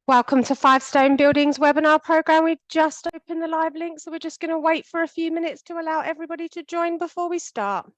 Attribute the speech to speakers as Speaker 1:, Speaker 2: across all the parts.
Speaker 1: Welcome to Five Stone Buildings webinar program. We've just opened the live link, so we're just going to wait for a few minutes to allow everybody to join before we start.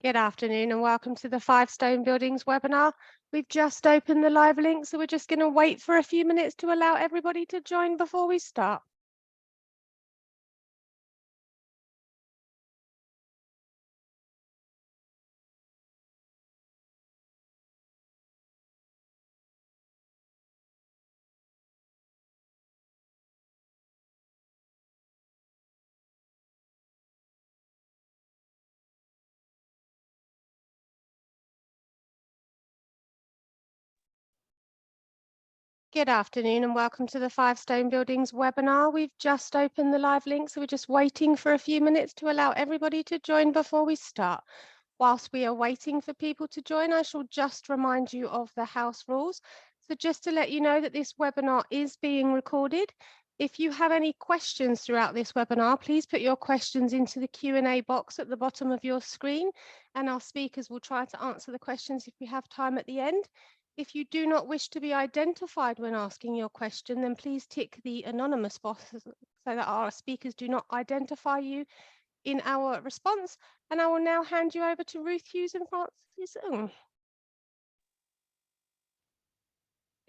Speaker 1: Good afternoon and welcome to the Five Stone Buildings webinar. We've just opened the live link, so we're just going to wait for a few minutes to allow everybody to join before we start. Good afternoon and welcome to the Five Stone Buildings webinar. We've just opened the live link, so we're just waiting for a few minutes to allow everybody to join before we start. Whilst we are waiting for people to join, I shall just remind you of the house rules. So just to let you know that this webinar is being recorded. If you have any questions throughout this webinar, please put your questions into the Q&A box at the bottom of your screen, and our speakers will try to answer the questions if we have time at the end. If you do not wish to be identified when asking your question, then please tick the anonymous box so that our speakers do not identify you in our response. And I will now hand you over to Ruth Hughes and Francis Ng.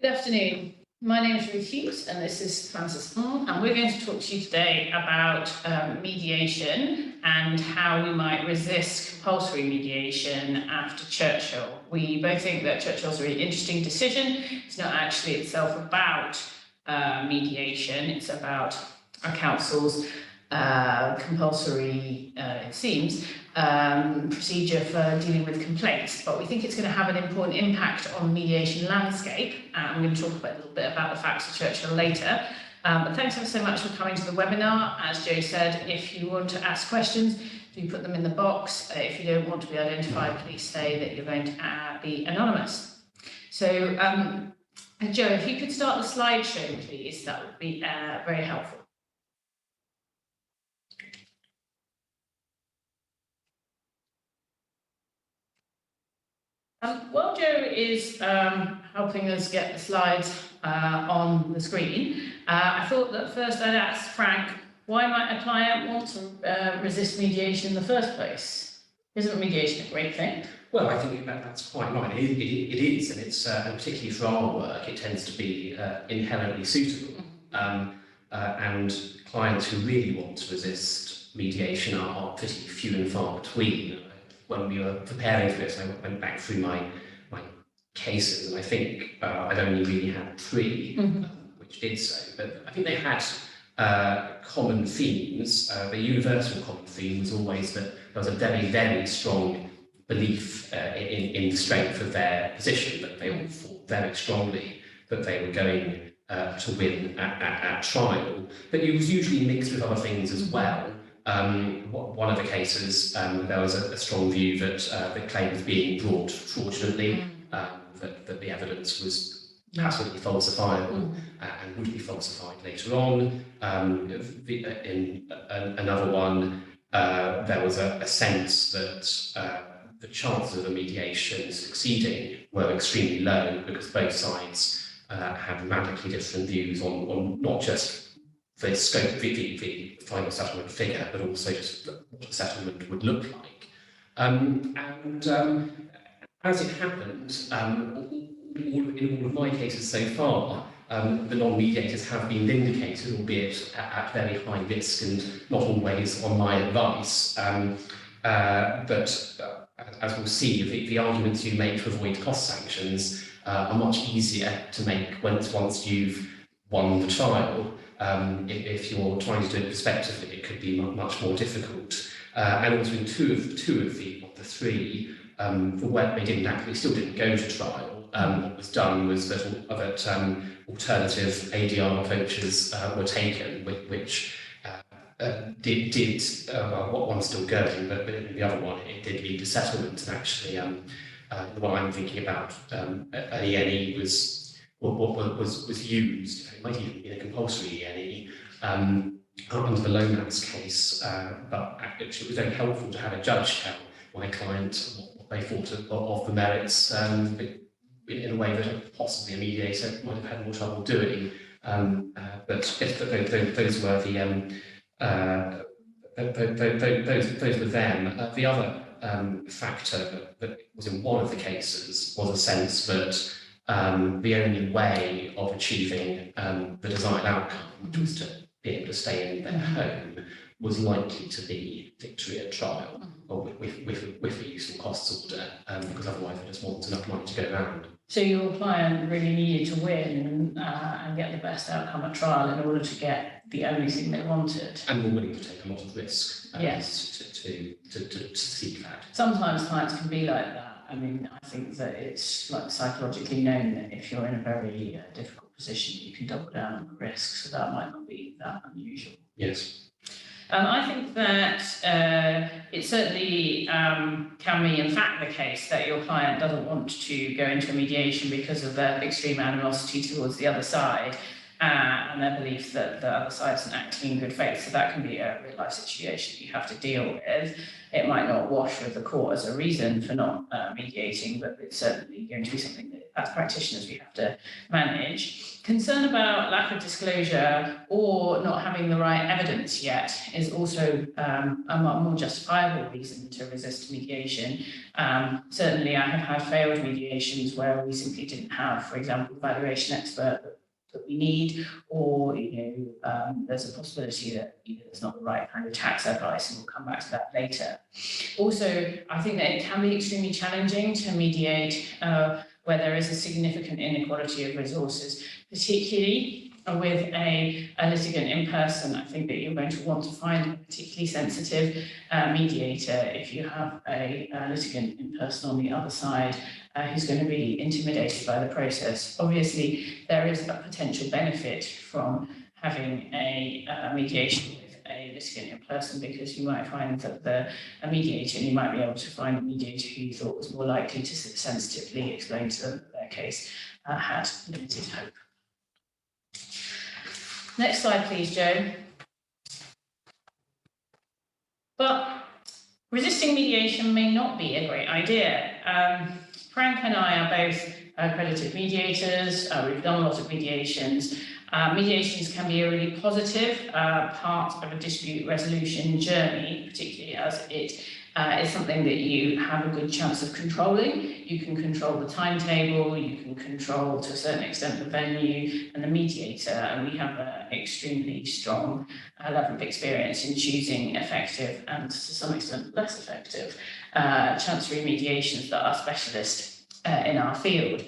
Speaker 2: Good afternoon. My name is Ruth Hughes and this is Francis Ng, and we're going to talk to you today about mediation and how we might resist compulsory mediation after Churchill. We both think that Churchill's a really interesting decision. It's not actually itself about mediation, it's about a council's compulsory, it seems, procedure for dealing with complaints, but we think it's going to have an important impact on the mediation landscape. I'm going to talk a little bit about the facts of Churchill later. But thanks ever so much for coming to the webinar. As Joe said, if you want to ask questions, do put them in the box. If you don't want to be identified, please say that you're going to be anonymous. So, Joe, if you could start the slideshow, please, that would be very helpful. While Joe is helping us get the slides on the screen, I thought that first I'd ask Frank, why might a client want to resist mediation in the first place? Isn't mediation a great thing?
Speaker 3: Well, I think that's quite right. It is, and it's and particularly for our work, it tends to be inherently suitable. And clients who really want to resist mediation are pretty few and far between. When we were preparing for this, I went back through my cases, and I think I'd only really had 3 which did so. But I think they had common themes. The universal common theme was always that there was a very, very strong belief in the strength of their position, that they all thought very strongly that they were going to win at trial. But it was usually mixed with other things as well. One of the cases, there was a strong view that the claim was being brought fraudulently, that the evidence was absolutely falsifiable and would be falsified later on. In another one, there was a sense that the chances of a mediation succeeding were extremely low because both sides had radically different views on not just the scope of the final settlement figure, but also just what the settlement would look like. As it happened, in all of my cases so far, the non-mediators have been vindicated, albeit at very high risk and not always on my advice. But as we'll see, the arguments you make to avoid cost sanctions are much easier to make once you've won the trial. If you're trying to do it prospectively, it could be much more difficult. And also in two of the 3, for where they still didn't go to trial. What was done was that alternative ADR approaches were taken, which one's still going, but the other one, it did lead to settlement, and actually The one I'm thinking about, an ENE was used. It might even be a compulsory ENE under the Lomax case, but actually it was very helpful to have a judge tell my client what they thought of the merits in a way that possibly a mediator might have had more trouble doing. But yes, those were those were them. The other factor that was in one of the cases was a sense that the only way of achieving the desired outcome, which was to be able to stay in their home, was likely to be victory at trial, or with the useful costs order, because otherwise there just wasn't enough money to go around.
Speaker 2: So your client really needed to win and get the best outcome at trial in order to get the only thing they wanted.
Speaker 3: And were willing to take a lot of risk
Speaker 2: yes.
Speaker 3: to seek that.
Speaker 2: Sometimes clients can be like that. I mean, I think that it's like psychologically known that if you're in a very difficult position, you can double down on the risk, so that might not be that unusual.
Speaker 3: Yes.
Speaker 2: I think that it certainly can be, in fact, the case that your client doesn't want to go into a mediation because of their extreme animosity towards the other side and their belief that the other side isn't acting in good faith. So that can be a real life situation you have to deal with. It might not wash with the court as a reason for not mediating, but it's certainly going to be something that, as practitioners, we have to manage. Concern about lack of disclosure or not having the right evidence yet is also a more justifiable reason to resist mediation. Certainly, I have had failed mediations where we simply didn't have, for example, a valuation expert that we need, or there's a possibility that it's not the right kind of tax advice, and we'll come back to that later. Also, I think that it can be extremely challenging to mediate where there is a significant inequality of resources, particularly with a litigant in person. I think that you're going to want to find a particularly sensitive mediator if you have a litigant in person on the other side who's going to be intimidated by the process. Obviously, there is a potential benefit from having a mediation with a litigant in person, because you might find that a mediator, you might be able to find a mediator who you thought was more likely to sensitively explain to them that their case had limited hope. Next slide, please, Joe. But resisting mediation may not be a great idea. Frank and I are both accredited mediators. We've done a lot of mediations. Mediations can be a really positive part of a dispute resolution journey, particularly as it is something that you have a good chance of controlling. You can control the timetable, you can control to a certain extent the venue and the mediator, and we have an extremely strong level of experience in choosing effective and to some extent less effective chancery mediations that are specialist in our field.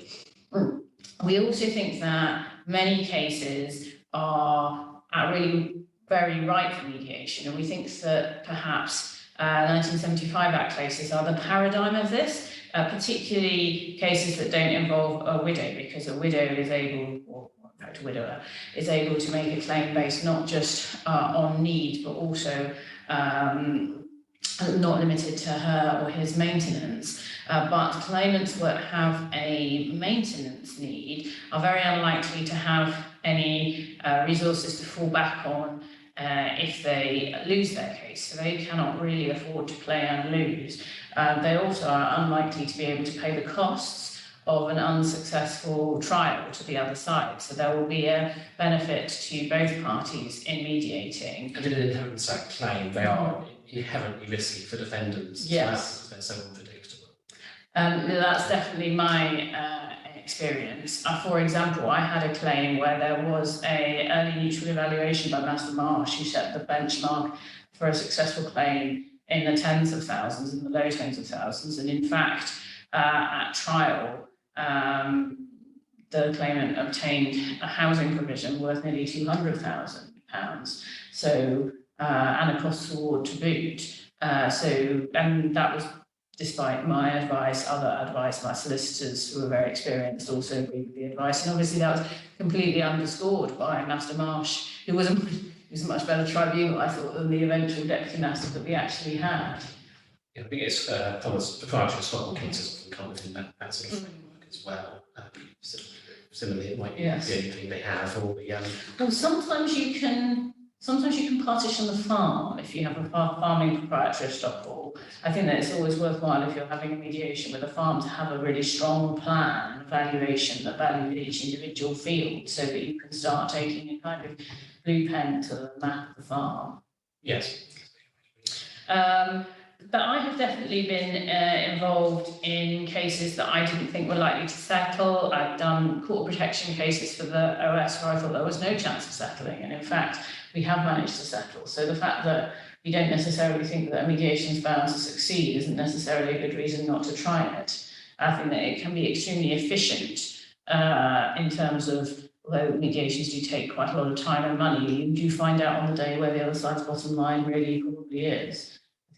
Speaker 2: We also think that many cases are really very ripe for mediation, and we think that perhaps 1975 Act cases are the paradigm of this, particularly cases that don't involve a widow, because a widow is able, or in fact a widower, is able to make a claim based not just on need, but also not limited to her or his maintenance. But claimants that have a maintenance need are very unlikely to have any resources to fall back on if they lose their case. So they cannot really afford to play and lose. They also are unlikely to be able to pay the costs of an unsuccessful trial to the other side. So there will be a benefit to both parties in mediating.
Speaker 3: And in an Inheritance Act claim, they are inherently risky for defendants as well, because they're so unpredictable.
Speaker 2: That's definitely my experience. For example, I had a claim where there was an early neutral evaluation by Master Marsh, who set the benchmark for a successful claim in the tens of thousands, in the low tens of thousands. And in fact, at trial, the claimant obtained a housing provision worth nearly £200,000. So, and a costs award to boot. And that was despite my advice, other advice, my solicitors who were very experienced also agreed with the advice. And obviously that was completely underscored by Master Marsh, who was a much better tribunal, I thought, than the eventual deputy master that we actually had.
Speaker 3: I think it's proprietary stock cases often come within that sort of framework as well. Similarly, it might be the only thing they have, or the
Speaker 2: Well, sometimes you can partition the farm if you have a farming proprietary stock pool. I think that it's always worthwhile if you're having a mediation with a farm to have a really strong plan, valuation that values each individual field, so that you can start taking a kind of blue pen to the map of the farm.
Speaker 3: Yes.
Speaker 2: But I have definitely been involved in cases that I didn't think were likely to settle. I've done court protection cases for the OS where I thought there was no chance of settling, and in fact we have managed to settle. So the fact that you don't necessarily think that a mediation is bound to succeed isn't necessarily a good reason not to try it. I think that it can be extremely efficient in terms of, although mediations do take quite a lot of time and money, you do find out on the day where the other side's bottom line really probably is.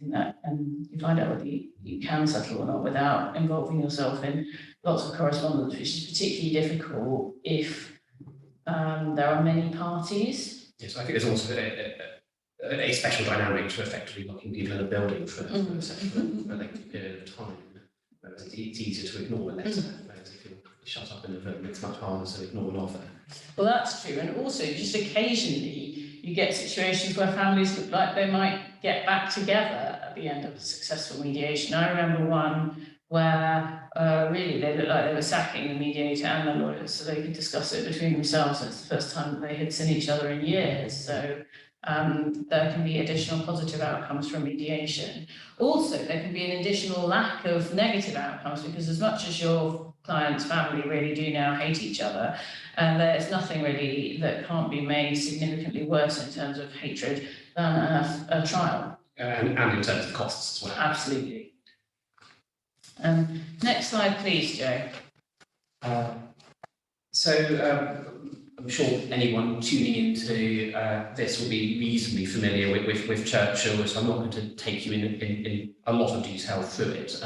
Speaker 2: That, and you find out whether you can settle or not without involving yourself in lots of correspondence, which is particularly difficult if there are many parties.
Speaker 3: Yes, I think there's also a special dynamic to effectively locking people in a building for a lengthy period of time. It's easier to ignore a letter, whereas if you're shut up in a room, it's much harder to ignore an offer.
Speaker 2: Well, that's true, and also just occasionally you get situations where families look like they might get back together at the end of a successful mediation. I remember one where really they looked like they were sacking the mediator and the lawyers so they could discuss it between themselves. It's the first time that they had seen each other in years. So there can be additional positive outcomes from mediation. Also, there can be an additional lack of negative outcomes, because as much as your client's family really do now hate each other, and there's nothing really that can't be made significantly worse in terms of hatred than a trial.
Speaker 3: And in terms of costs as well.
Speaker 2: Absolutely. Next slide, please, Joe.
Speaker 3: I'm sure anyone tuning into this will be reasonably familiar with Churchill, so I'm not going to take you in a lot of detail through it.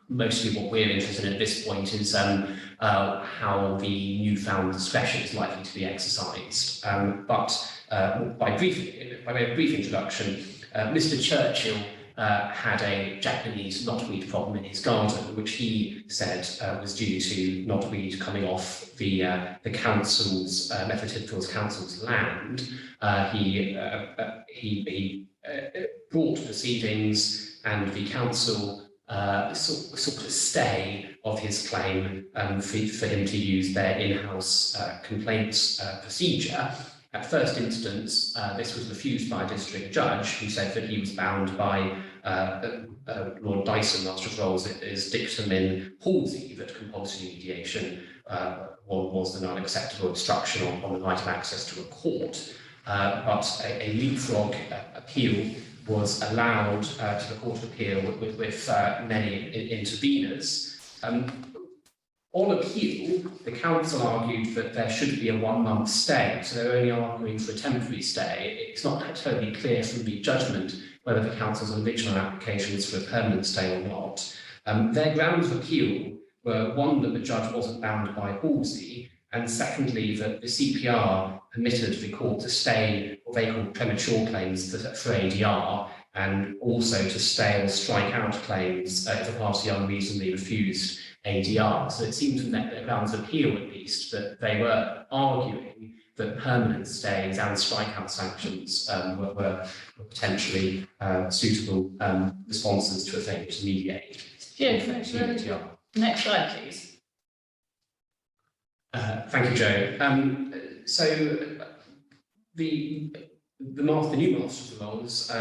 Speaker 3: Mostly what we're interested in at this point is how the newfound discretion is likely to be exercised. But by way of brief introduction, Mr. Churchill had a Japanese knotweed problem in his garden, which he said was due to knotweed coming off the council's, Medford Tydfil's council's land. He brought proceedings, and the council sought a stay of his claim for him to use their in-house complaints procedure. At first instance, this was refused by a district judge who said that he was bound by Lord Dyson, Master of Rolls' dictum in Halsey that compulsory mediation was an unacceptable obstruction on the right of access to a court. But a leapfrog appeal was allowed to the Court of Appeal with many interveners. On appeal, the council argued that there should be a 1-month stay, so they're only arguing for a temporary stay. It's not totally clear from the judgment whether the council's original application was for a permanent stay or not. Their grounds of appeal were, one, that the judge wasn't bound by Halsey, and secondly, that the CPR permitted the court to stay what they called premature claims for ADR, and also to stay or strike out claims if a party unreasonably refused ADR. So it seems from their grounds of appeal, at least, that they were arguing that permanent stays and strikeout sanctions were potentially suitable responses to a failure to mediate.
Speaker 2: Yeah, next slide, please.
Speaker 3: Thank you, Joe. So the new Master of the Rolls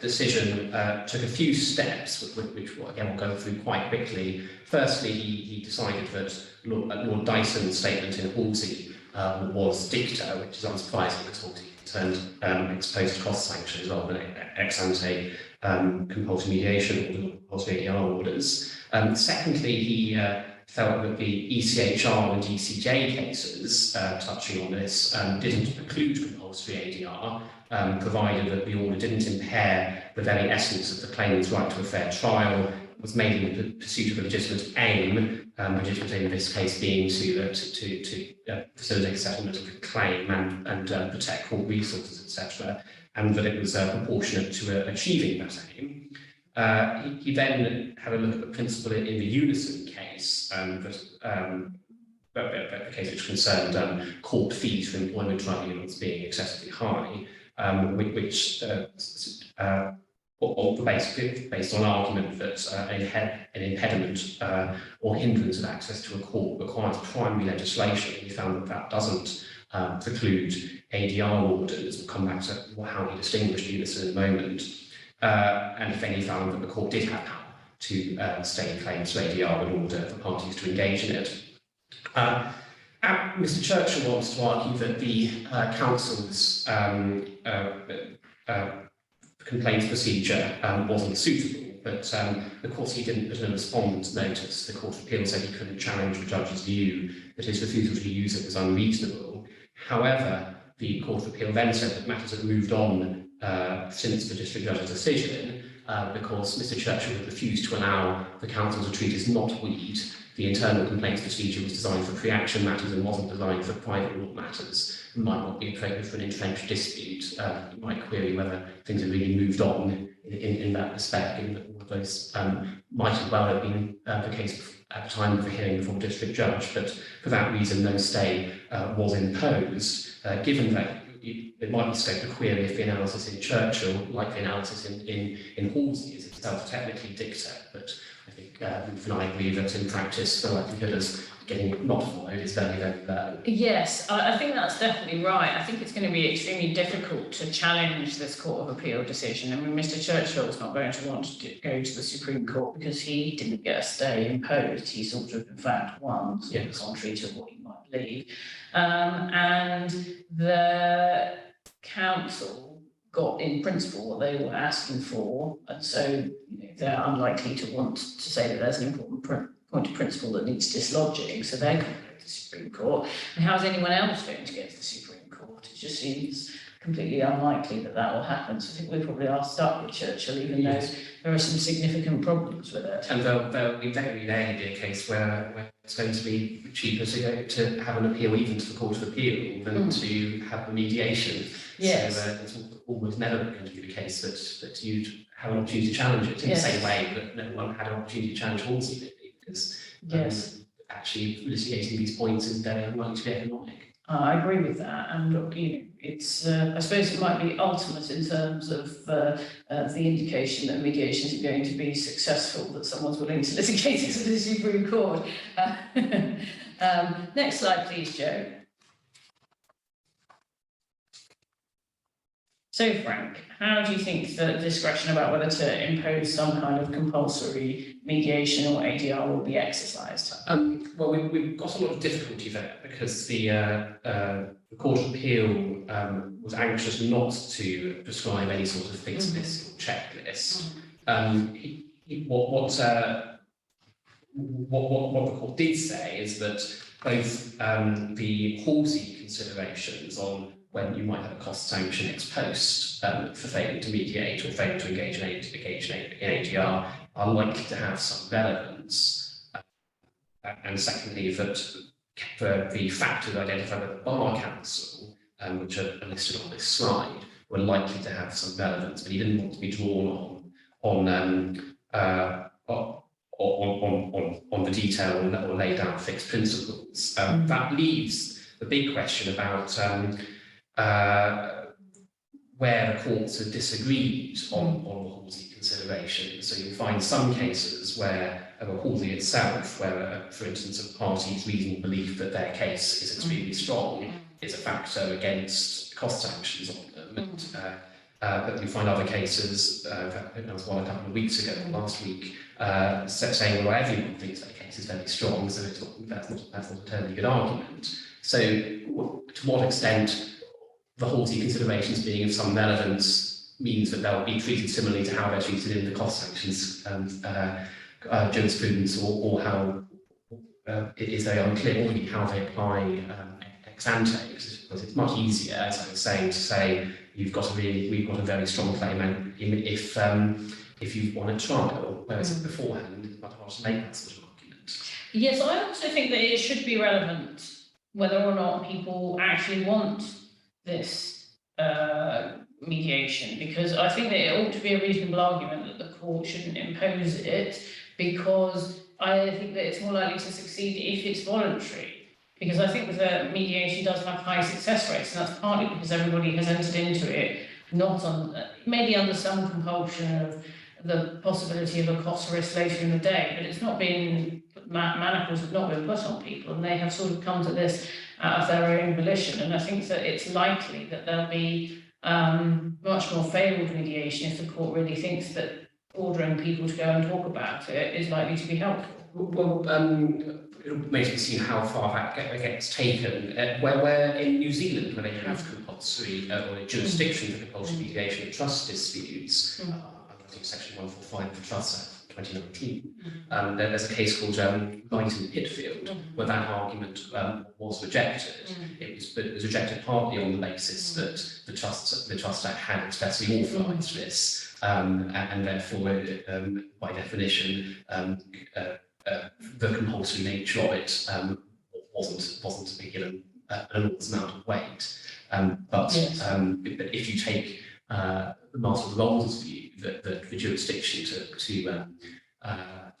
Speaker 3: decision took a few steps, which again we'll go through quite quickly. Firstly, he decided that Lord Dyson's statement in Halsey was dicta, which is unsurprising because Halsey concerned ex-post cost sanctions rather than ex-ante compulsory mediation or compulsory ADR orders. Secondly, he felt that the ECHR and ECJ cases touching on this didn't preclude compulsory ADR, provided that the order didn't impair the very essence of the claimant's right to a fair trial, was made in the pursuit of a legitimate aim, legitimate aim in this case being to facilitate settlement of the claim and protect court resources, etc., and that it was proportionate to achieving that aim. He then had a look at the principle in the Unison case, the case which concerned court fees for employment tribunals being excessively high, which based on argument that an impediment or hindrance of access to a court requires primary legislation. He found that doesn't preclude ADR orders. We'll come back to how he distinguished Unison in a moment. And if any, found that the court did have power to stay claims to ADR in order for parties to engage in it. Mr. Churchill wants to argue that the council's complaints procedure wasn't suitable, but of course he didn't put in a respondent's notice. The Court of Appeal said he couldn't challenge the judge's view that his refusal to use it was unreasonable. However, the Court of Appeal then said that matters had moved on since the district judge's decision, because Mr. Churchill had refused to allow the council to treat as not weed. The internal complaints procedure was designed for pre-action matters and wasn't designed for private law matters. It might not be appropriate for an entrenched dispute. You might query whether things have really moved on in that respect, given that all of those might as well have been the case at the time of the hearing before the district judge. But for that reason, no stay was imposed, given that it might be scope to query if the analysis in Churchill, like the analysis in Halsey, is itself technically dicta. But I think Ruth and I agree that in practice, the likelihood of getting not followed is very, very low.
Speaker 2: Yes, I think that's definitely right. I think it's going to be extremely difficult to challenge this Court of Appeal decision. I mean, Mr. Churchill's not going to want to go to the Supreme Court because he didn't get a stay imposed. He sort of, in fact, won, contrary to what he might believe. And the council got in principle what they were asking for, and so they're unlikely to want to say that there's an important point of principle that needs dislodging, so they're going to go to the Supreme Court. And how's anyone else going to get to the Supreme Court? It just seems completely unlikely that that will happen. So I think we probably are stuck with Churchill, even though there are some significant problems with it.
Speaker 3: And there'll be very rarely be a case where it's going to be cheaper to have an appeal even to the Court of Appeal than to have a mediation.
Speaker 2: Yes.
Speaker 3: So it's almost never going to be the case that you'd have an opportunity to challenge it in the same way that no one had an opportunity to challenge Halsey, because actually litigating these points is very unlikely to be economic.
Speaker 2: I agree with that, and look, it's I suppose it might be ultimate in terms of the indication that mediation is going to be successful, that someone's willing to litigate it to the Supreme Court. Next slide, please, Joe. So, Frank, how do you think the discretion about whether to impose some kind of compulsory mediation or ADR will be exercised?
Speaker 3: Well, we've got a lot of difficulty there because the Court of Appeal was anxious not to prescribe any sort of fixed list or checklist. What the court did say is that both the Halsey considerations on when you might have a cost sanction ex post for failing to mediate or failing to engage in ADR are likely to have some relevance. And secondly, that for the factors identified by the Bar Council, which are listed on this slide, were likely to have some relevance, but he didn't want to be drawn on the detail or lay down fixed principles. That leaves the big question about where the courts have disagreed on the Halsey consideration. So you find some cases where Halsey itself, where, for instance, a party's reasonable belief that their case is extremely strong is a factor against cost sanctions on them. But you find other cases, I think there was one a couple of weeks ago, last week, saying, well, everyone thinks their case is very strong, so that's not a terribly good argument. So to what extent the Halsey considerations being of some relevance means that they'll be treated similarly to how they're treated in the cost sanctions jurisprudence, or how it is very unclear really how they apply ex ante, because it's much easier, as I was saying, to say we've got a very strong claim, and if you've won a trial, whereas beforehand it's much harder to make that sort of argument.
Speaker 2: Yes, I also think that it should be relevant whether or not people actually want this mediation, because I think that it ought to be a reasonable argument that the court court shouldn't impose it, because I think that it's more likely to succeed if it's voluntary. Because I think that mediation does have high success rates, and that's partly because everybody has entered into it, not on, maybe under some compulsion of the possibility of a cost risk later in the day, but it's not been, manacles have not been put on people, and they have sort of come to this out of their own volition. And I think that it's likely that there'll be much more favourable mediation if the court really thinks that ordering people to go and talk about it is likely to be helpful.
Speaker 3: Well, it remains to be seen how far that gets taken. Where in New Zealand, where they have compulsory or a jurisdiction for compulsory mediation of trust disputes, I think Section 145 of the Trust Act 2019, there's a case called Light and Pitfield, where that argument was rejected. It was rejected partly on the basis that the Trust Act had expressly authorised this, and therefore, by definition, the compulsory nature of it wasn't to be given an enormous amount of weight. But if you take the Master of the Rolls' view that the jurisdiction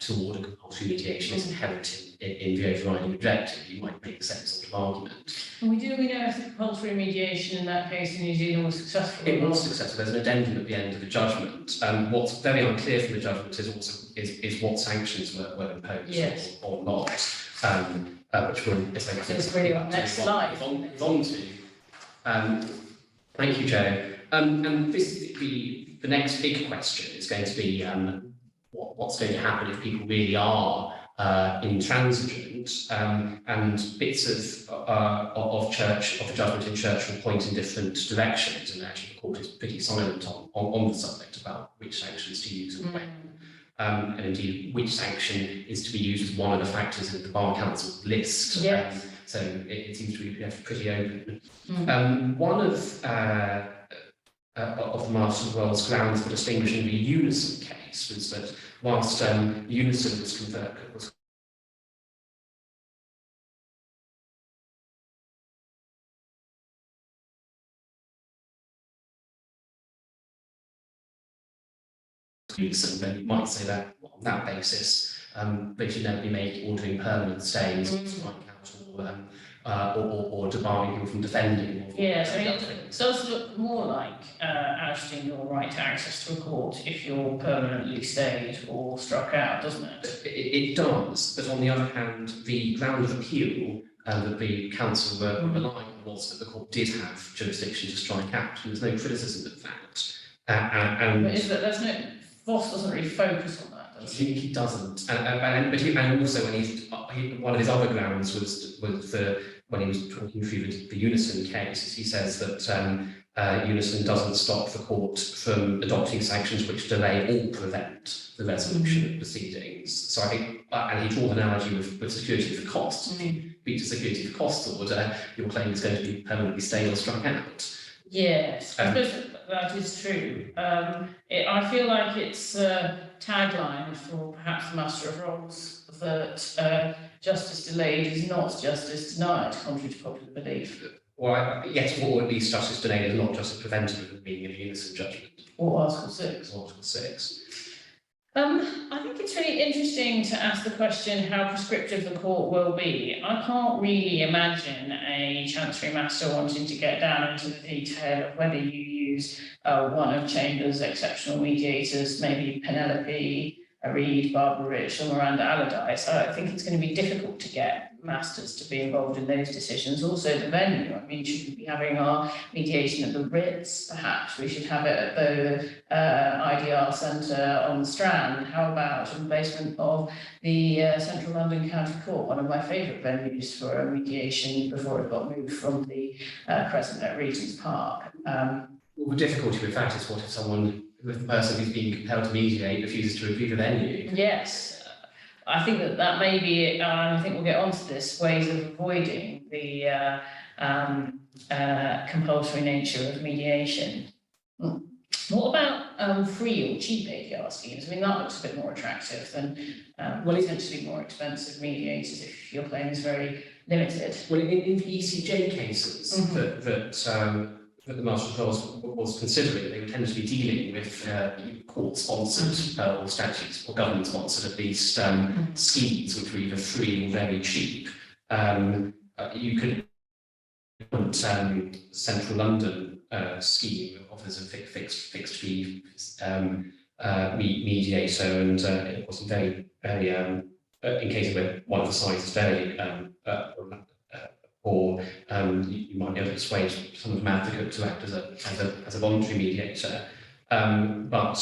Speaker 3: to order compulsory mediation is inherent in the overriding objective, you might make the same sort of argument.
Speaker 2: And we know if the compulsory mediation in that case in New Zealand was successful.
Speaker 3: It was successful. There's an addendum at the end of the judgment. What's very unclear from the judgment is also what sanctions were imposed or not, which we'll
Speaker 2: it's really on next slide.
Speaker 3: On to. Thank you, Joe. And this the next big question is going to be what's going to happen if people really are intransigent, and bits of the judgment in Churchill point in different directions, and actually the court is pretty silent on the subject about which sanctions to use and when. And indeed, which sanction is to be used as one of the factors in the Bar Council's list.
Speaker 2: Yes.
Speaker 3: So it seems to be pretty open. One of the Master of the Rolls' grounds for distinguishing the Unison case was that whilst Unison was Unison, then you might say that on that basis they should never be ordering permanent stays, strike out, or debarring people from defending.
Speaker 2: Yes, I mean, it does look more like ousting your right to access to a court if you're permanently stayed or struck out, doesn't it?
Speaker 3: It does, but on the other hand, the ground of appeal that the council were relying on was that the court did have jurisdiction to strike out, and there's no criticism of that.
Speaker 2: But is that there's no, Voss doesn't really focus on that, does he?
Speaker 3: He doesn't, and also when one of his other grounds was when he was talking through the Unison case, he says that Unison doesn't stop the court from adopting sanctions which delay or prevent the resolution of proceedings. So I think, and he draws an analogy with security for costs. If you beat a security for costs order, your claim is going to be permanently stayed or struck out.
Speaker 2: Yes, I suppose that is true. I feel like it's a tagline for perhaps the Master of Rolls that justice delayed is not justice denied, contrary to popular belief.
Speaker 3: Well, yes, or at least justice delayed is not just preventative of being a Unison judgment.
Speaker 2: Or Article 6.
Speaker 3: Or Article 6.
Speaker 2: I think it's really interesting to ask the question how prescriptive the court will be. I can't really imagine a Chancery Master wanting to get down into the detail of whether you use one of Chambers' exceptional mediators, maybe Penelope, Reed, Barbara Rich, or Miranda Allardyce. I think it's going to be difficult to get masters to be involved in those decisions. Also the venue, I mean, should we be having our mediation at the Ritz, perhaps? We should have it at the IDR Centre on the Strand. How about in the basement of the Central London County Court, one of my favourite venues for a mediation before it got moved from the Crescent at Regent's Park.
Speaker 3: Well, the difficulty with that is what if the person who's being compelled to mediate refuses to review the venue?
Speaker 2: Yes. I think that may be, I think we'll get onto this, ways of avoiding the compulsory nature of mediation. What about free or cheap ADR schemes? I mean, that looks a bit more attractive than potentially more expensive mediators if your claim is very limited.
Speaker 3: Well, in the ECJ cases that that the Master was considering, they would tend to be dealing with court-sponsored or statutes or government-sponsored, at least, schemes which were either free or very cheap. You could put Central London scheme offers a fixed fee mediator, and it wasn't very in cases where one of the sides is very or you might be able to persuade some of them advocate to act as a voluntary mediator, but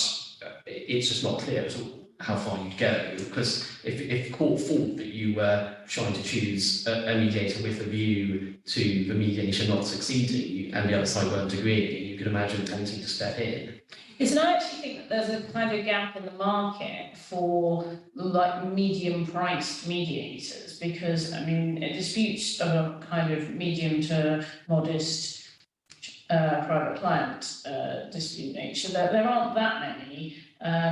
Speaker 3: it's just not clear at all how far you'd go, because if the court thought that you were trying to choose a mediator with a view to the mediation not succeeding and the other side weren't agreeing, you could imagine wanting to step in.
Speaker 2: Yes, and I actually think that there's a kind of gap in the market for like medium-priced mediators, because I mean disputes of a kind of medium to modest private client dispute nature. There aren't that many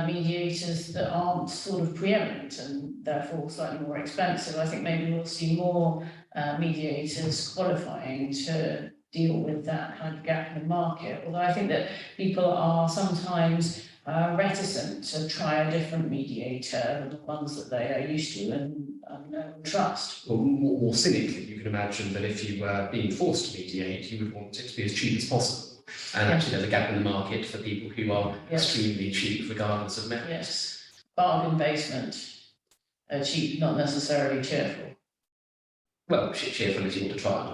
Speaker 2: mediators that aren't sort of preeminent and therefore slightly more expensive. I think maybe we'll see more mediators qualifying to deal with that kind of gap in the market, although I think that people are sometimes reticent to try a different mediator than the ones that they are used to and trust.
Speaker 3: Well, more cynically, you can imagine that if you were being forced to mediate, you would want it to be as cheap as possible. And actually there's a gap in the market for people who are extremely cheap regardless of merit.
Speaker 2: Yes, bargain basement, cheap, not necessarily cheerful.
Speaker 3: Well, cheerful if you want to try.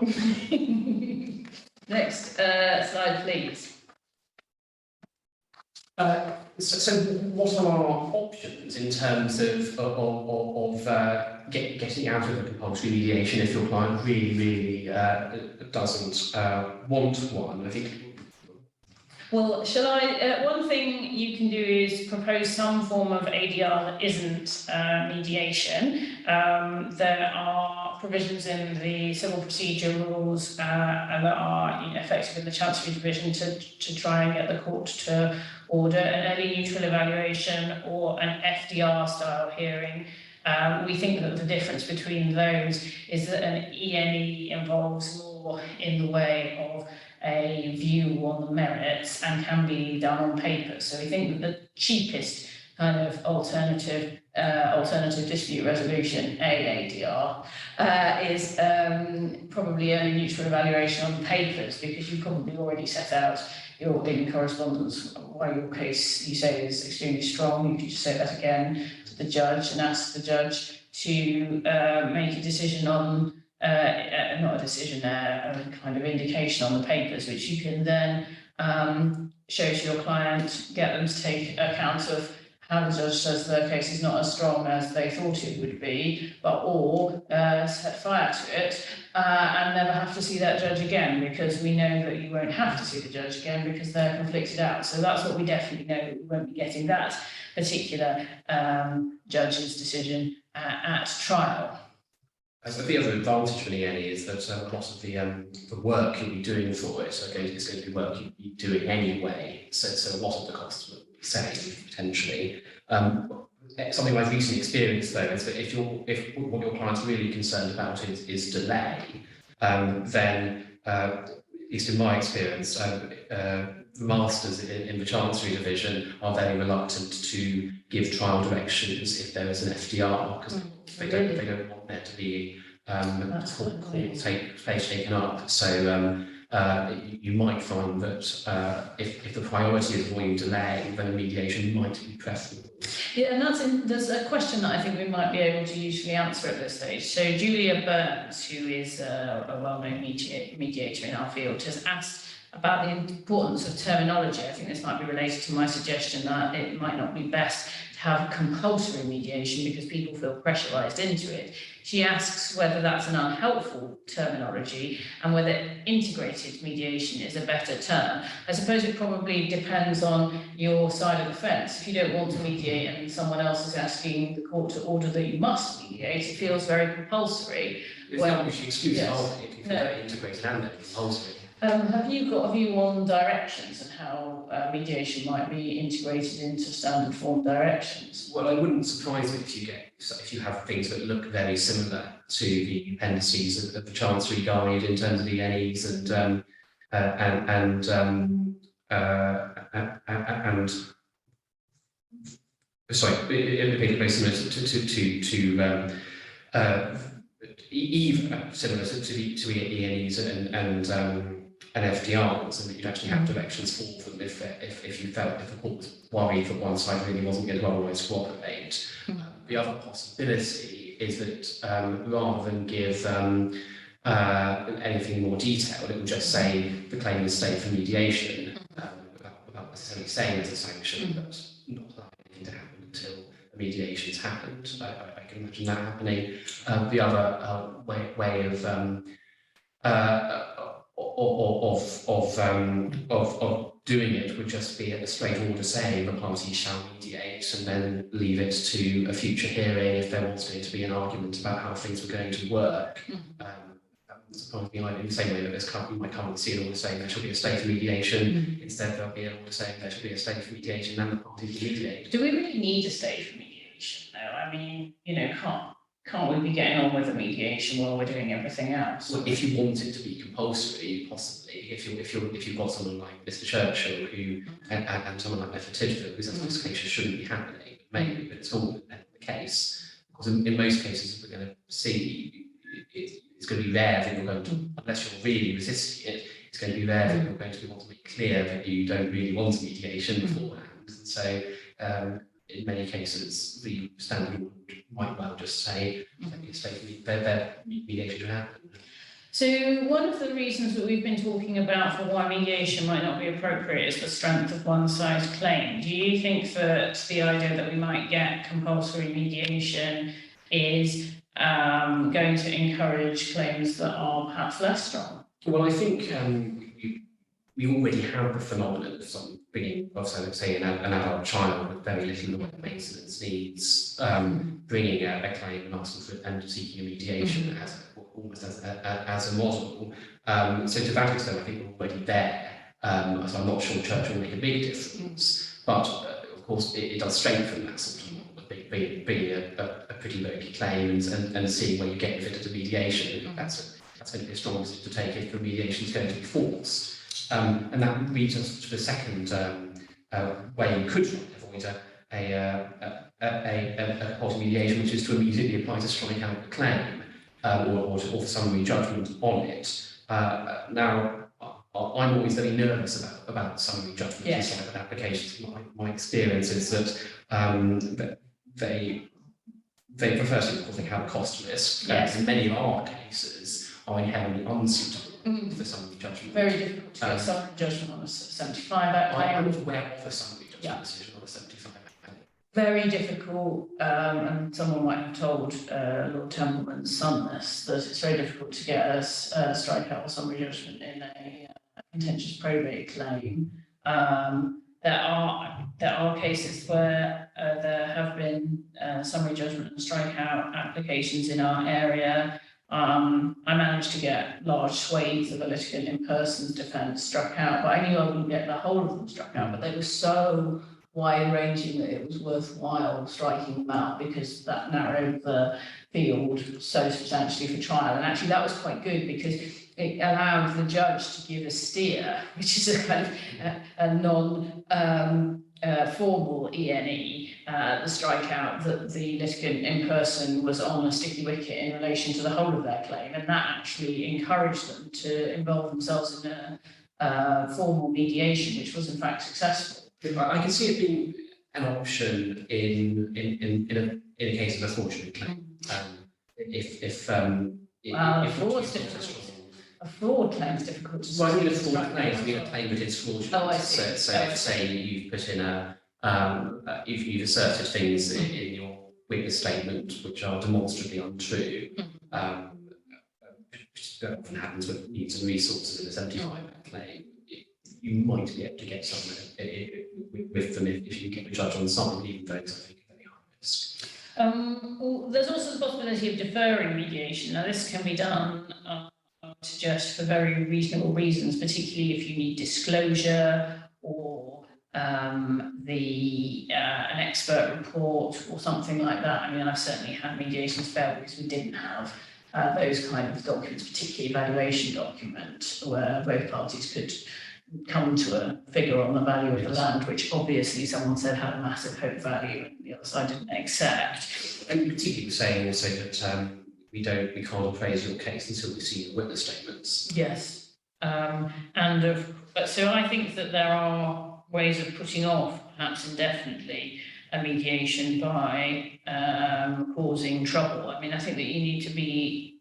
Speaker 2: Next slide, please.
Speaker 3: So what are our options in terms of getting out of a compulsory mediation if your client really doesn't want one? I think.
Speaker 2: Well, shall I? One thing you can do is propose some form of ADR that isn't mediation. There are provisions in the civil procedure rules and that are effective in the Chancery Division to try and get the court to order an early neutral evaluation or an FDR style hearing. We think that the difference between those is that an ENE involves more in the way of a view on the merits and can be done on paper. So we think that the cheapest kind of alternative dispute resolution, ADR, is probably only neutral evaluation on papers, because you've probably already set out in correspondence why your case you say is extremely strong. You could just say that again to the judge and ask the judge to make a decision on not a decision, a kind of indication on the papers, which you can then show to your client, get them to take account of how the judge says their case is not as strong as they thought it would be, or set fire to it and never have to see that judge again, because we know that you won't have to see the judge again because they're conflicted out. So that's what we definitely know, that we won't be getting that particular judge's decision at trial.
Speaker 3: As the other advantage for the ENE is that a lot of the work you'll be doing for it is going to be work you'll be doing anyway. So a lot of the costs will be saved potentially. Something I've recently experienced though is that if what your client's really concerned about is delay, then at least in my experience, the masters in the Chancery Division are very reluctant to give trial directions if there is an FDR, because they don't want there to be court place taken up. So you might find that if the priority is avoiding delay, then a mediation might be preferable.
Speaker 2: Yeah, and there's a question that I think we might be able to usefully answer at this stage. So Julia Burns, who is a well-known mediator in our field, has asked about the importance of terminology. I think this might be related to my suggestion that it might not be best to have compulsory mediation because people feel pressurised into it. She asks whether that's an unhelpful terminology and whether integrated mediation is a better term. I suppose it probably depends on your side of the fence. If you don't want to mediate and someone else is asking the court to order that you must mediate, it feels very compulsory.
Speaker 3: It's not usually exclusive, if you feel integrated and compulsory.
Speaker 2: Have you got a view on directions and how mediation might be integrated into standard form directions?
Speaker 3: Well, I wouldn't surprise me if you have things that look very similar to the appendices of the Chancery Guide in terms of the ENEs and sorry, it would be very similar either similar to E&Es and FDRs, and that you'd actually have directions for them if you felt, if the court was worried that one side really wasn't going to otherwise cooperate. The other possibility is that rather than give anything more detailed, it will just say the claim is stayed for mediation, without necessarily saying there's a sanction, but not allowing anything to happen until the mediation's happened. I can imagine that happening. The other way of doing it would just be a straight order saying the parties shall mediate, and then leave it to a future hearing if there was going to be an argument about how things were going to work. In the same way that you might currently see an order saying there should be a stay for mediation, instead there'll be an order saying there should be a stay for mediation and the parties will mediate.
Speaker 2: Do we really need a stay for mediation though? I mean, can't we be getting on with the mediation while we're doing everything else?
Speaker 3: Well, if you want it to be compulsory, possibly, if you've got someone like Mr. Churchill who and someone like Mr. Tidfield, who says this case shouldn't be happening, maybe, but it's all the case. Because in most cases we're going to see it's going to be rare that you're going to, unless you're really resisting it, it's going to be rare that you're going to want to make clear that you don't really want mediation beforehand. And so in many cases, the standard might well just say mediation should happen.
Speaker 2: So one of the reasons that we've been talking about for why mediation might not be appropriate is the strength of one side's claim. Do you think that the idea that we might get compulsory mediation is going to encourage claims that are perhaps less strong?
Speaker 3: Well, I think we already have the phenomenon of some bringing, say, an adult child with very little in the way of maintenance needs, bringing a claim and asking for and seeking a mediation almost as a model. So to that extent, I think we're already there. So I'm not sure Churchill will make a big difference, but of course it does strengthen that sort of model, bringing a pretty low-key claim and seeing where you get with it at a mediation. That's going to be a strong decision to take if the mediation is going to be forced. And that leads us to the second way you could try and avoid a compulsory mediation, which is to immediately apply to strike out the claim or for summary judgment on it. Now, I'm always very nervous about summary judgment and strike out applications. My experience is that they firstly, of course, they have a cost risk. And many of our cases are inherently unsuitable for summary judgment.
Speaker 2: Very difficult to get summary judgment on a 75 Act claim.
Speaker 3: I'm not aware of a summary judgment decision on a 75 Act claim.
Speaker 2: Very difficult, and someone might have told Lord Templeman's son this, that it's very difficult to get a strikeout or summary judgment in a contentious probate claim. There are cases where there have been summary judgment and strikeout applications in our area. I managed to get large swathes of a litigant in person's defence struck out, but I knew I wouldn't get the whole of them struck out, but they were so wide-ranging that it was worthwhile striking them out because that narrowed the field so substantially for trial. And actually that was quite good because it allowed the judge to give a steer, which is a kind of a non-formal E&E, the strikeout that the litigant in person was on a sticky wicket in relation to the whole of their claim, and that actually encouraged them to involve themselves in a formal mediation, which was in fact successful.
Speaker 3: I can see it being an option in a case of a fraudulent claim.
Speaker 2: A fraud claim is difficult to
Speaker 3: I mean a fraud claim. I mean a claim that is fraudulent.
Speaker 2: Oh, I see.
Speaker 3: So say you've put in you've asserted things in your witness statement which are demonstrably untrue. Which often happens with needs and resources in a 75 Act claim. You might be able to get somewhere with them if you get the judge on side, even though it's, I think, very high risk.
Speaker 2: Well, there's also the possibility of deferring mediation. Now, this can be done, I suggest, for very reasonable reasons, particularly if you need disclosure or an expert report or something like that. I mean, I've certainly had mediations fail because we didn't have those kind of documents, particularly evaluation document, where both parties could come to a figure on the value of the land, which obviously someone said had a massive hope value and the other side didn't accept.
Speaker 3: And particularly saying also that we can't appraise your case until we see the witness statements.
Speaker 2: Yes, so I think that there are ways of putting off, perhaps indefinitely, a mediation by causing trouble. I mean, I think that you need to be,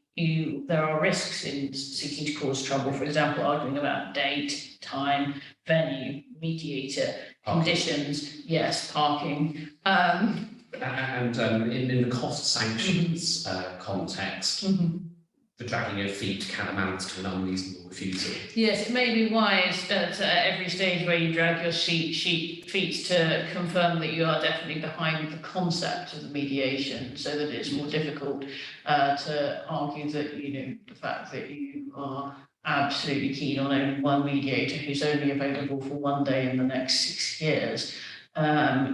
Speaker 2: there are risks in seeking to cause trouble, for example, arguing about date, time, venue, mediator, conditions, yes, parking.
Speaker 3: And in the cost sanctions context, the dragging of feet can amount to an unreasonable refusal.
Speaker 2: Yes, it may be wise at every stage where you drag your feet to confirm that you are definitely behind the concept of the mediation, so that it's more difficult to argue that, the fact that you are absolutely keen on only one mediator who's only available for one day in the next 6 years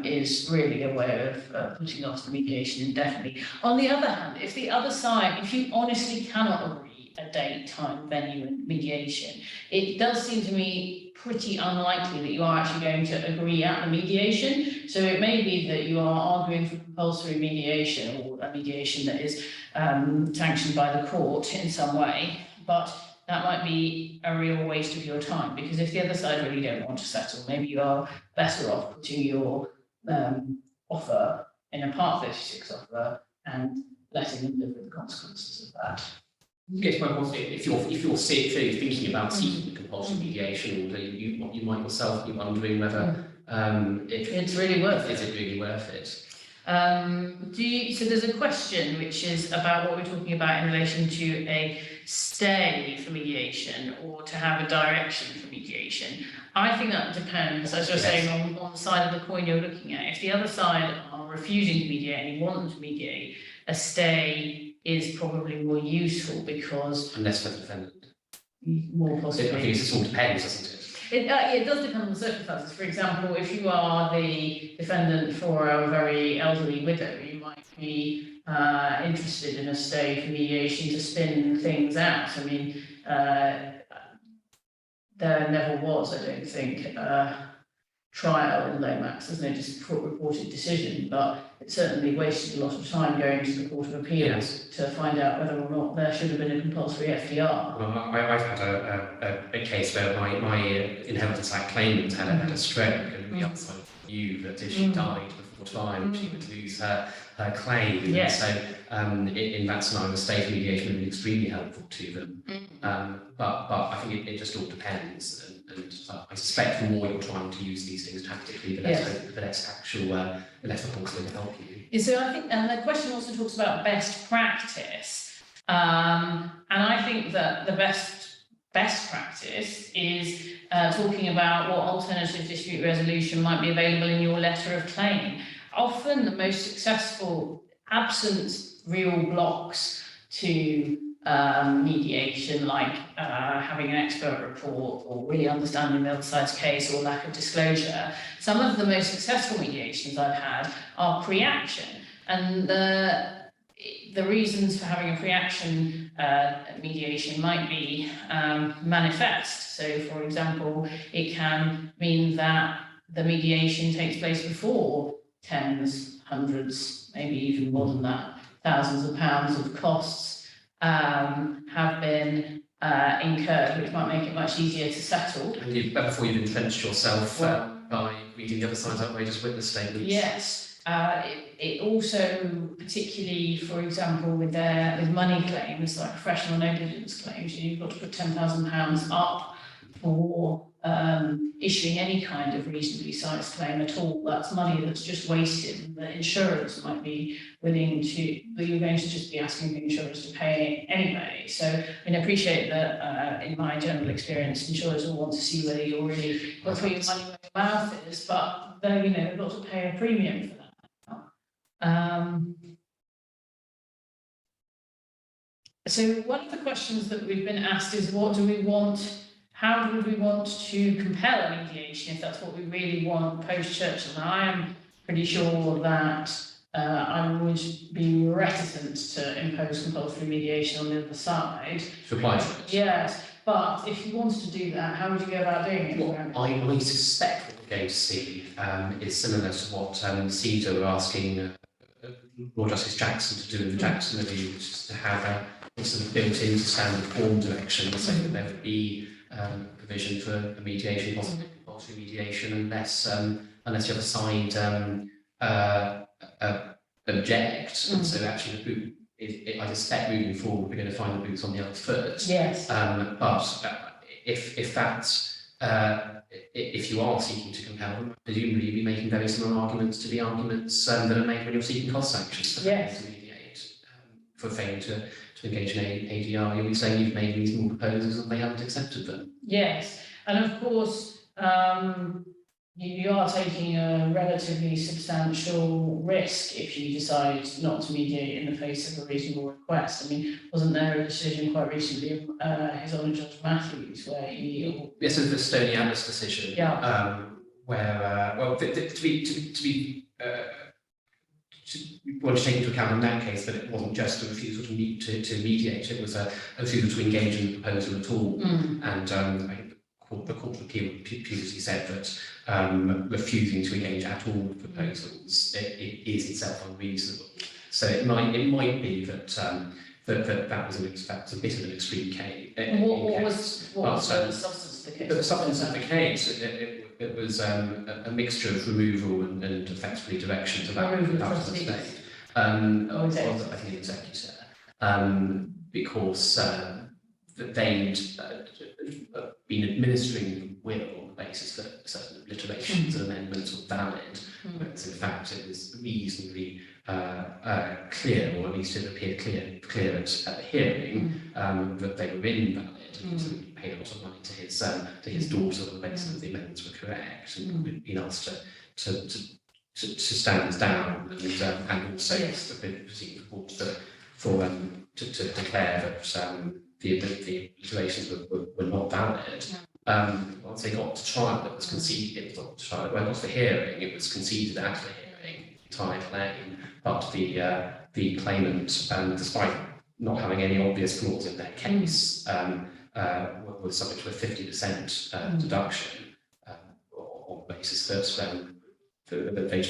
Speaker 2: is really a way of putting off the mediation indefinitely. On the other hand, if you honestly cannot agree a date, time, venue and mediation, it does seem to me pretty unlikely that you are actually going to agree at the mediation. So it may be that you are arguing for compulsory mediation, or a mediation that is sanctioned by the court in some way, but that might be a real waste of your time, because if the other side really don't want to settle, maybe you are better off putting your offer in a Part 36 offer and letting them live with the consequences of that.
Speaker 3: Yes, well, if you're thinking about seeking compulsory mediation, or you might yourself be wondering whether
Speaker 2: it's really worth it.
Speaker 3: Is it really worth it?
Speaker 2: So there's a question which is about what we're talking about in relation to a stay for mediation or to have a direction for mediation. I think that depends, as you're saying, on the side of the coin you're looking at. If the other side are refusing to mediate and you want them to mediate, a stay is probably more useful, because
Speaker 3: unless for the defendant,
Speaker 2: more possibly.
Speaker 3: I think it all depends, doesn't it?
Speaker 2: It does depend on the circumstances. For example, if you are the defendant for a very elderly widow, you might be interested in a stay for mediation to spin things out. I mean, there never was, I don't think, trial in Lomax. There's no reported decision, but it certainly wasted a lot of time going to the Court of Appeals to find out whether or not there should have been a compulsory FDR.
Speaker 3: Well, I've had a case where my Inheritance Act claimant had a stroke, and the other side knew that if she died before time, she would lose her claim.
Speaker 2: Yes.
Speaker 3: So in that scenario, the state mediation would be extremely helpful to them. But I think it just all depends. And I suspect the more you're trying to use these things tactically, the less possible to help you.
Speaker 2: Yeah, so I think, and the question also talks about best practice, and I think that the best practice is talking about what alternative dispute resolution might be available in your letter of claim. Often the most successful, absent real blocks to mediation, like having an expert report or really understanding the other side's case or lack of disclosure. Some of the most successful mediations I've had are pre-action, and the reasons for having a pre-action mediation might be manifest. So, for example, it can mean that the mediation takes place before tens, hundreds, maybe even more than that, thousands of pounds of costs have been incurred, which might make it much easier to settle.
Speaker 3: And before you've entrenched yourself by reading the other side's outrageous witness statements.
Speaker 2: Yes. It also, particularly, for example, with money claims, like professional negligence claims, you've got to put £10,000 up for issuing any kind of reasonably sized claim at all. That's money that's just wasted. The insurers might be willing to, but you're going to just be asking the insurers to pay anyway. So I appreciate that in my general experience, insurers will want to see whether you're really got to put your money where your mouth is, but they've got to pay a premium for that. So one of the questions that we've been asked is, how would we want to compel a mediation if that's what we really want post-Churchill? Now, I am pretty sure that I would be reticent to impose compulsory mediation on the other side.
Speaker 3: To apply for it.
Speaker 2: Yes, but if you wanted to do that, how would you go about doing it?
Speaker 3: What I suspect what we're going to see is similar to what CEDA were asking Lord Justice Jackson to do in the Jackson Review, which is to have a sort of built-in standard form direction, so that there would be provision for a mediation, possibly compulsory mediation, unless the other side object. And so actually the boot, I suspect moving forward we're going to find the boots on the other foot.
Speaker 2: Yes.
Speaker 3: But if that's if you are seeking to compel them, presumably you'd be making very similar arguments to the arguments that are made when you're seeking cost sanctions for failing to mediate, for failing to engage in ADR. You'll be saying you've made reasonable proposals and they haven't accepted them.
Speaker 2: Yes, and of course, you are taking a relatively substantial risk if you decide not to mediate in the face of a reasonable request. I mean, wasn't there a decision quite recently, His Honour Judge Matthews, where he...
Speaker 3: Yes, it's the Stoney Alice decision, where, well, to take into account in that case that it wasn't just a refusal to mediate, it was a refusal to engage in the proposal at all. And I think the Court of Appeal previously said that refusing to engage at all with proposals it is itself unreasonable. So it might be that that was a bit of an extreme case.
Speaker 2: What was the substance of the case?
Speaker 3: The substance of the case, it was a mixture of removal and effectively direction to that to the state. I think executor, because they'd been administering the will on the basis that certain obliterations and amendments were valid, whereas in fact it was reasonably clear, or at least it appeared clear at the hearing, that they were invalid. And so he paid a lot of money to his daughter on the basis that the amendments were correct, and we'd been asked to stand this down, and also proceed to declare that the iterations were not valid. Once they got to trial, it was conceded. It was not to trial. It went off the hearing. It was conceded at the hearing, entire claim. But the claimant, despite not having any obvious flaws in their case, was subject to a 50% deduction on the basis that they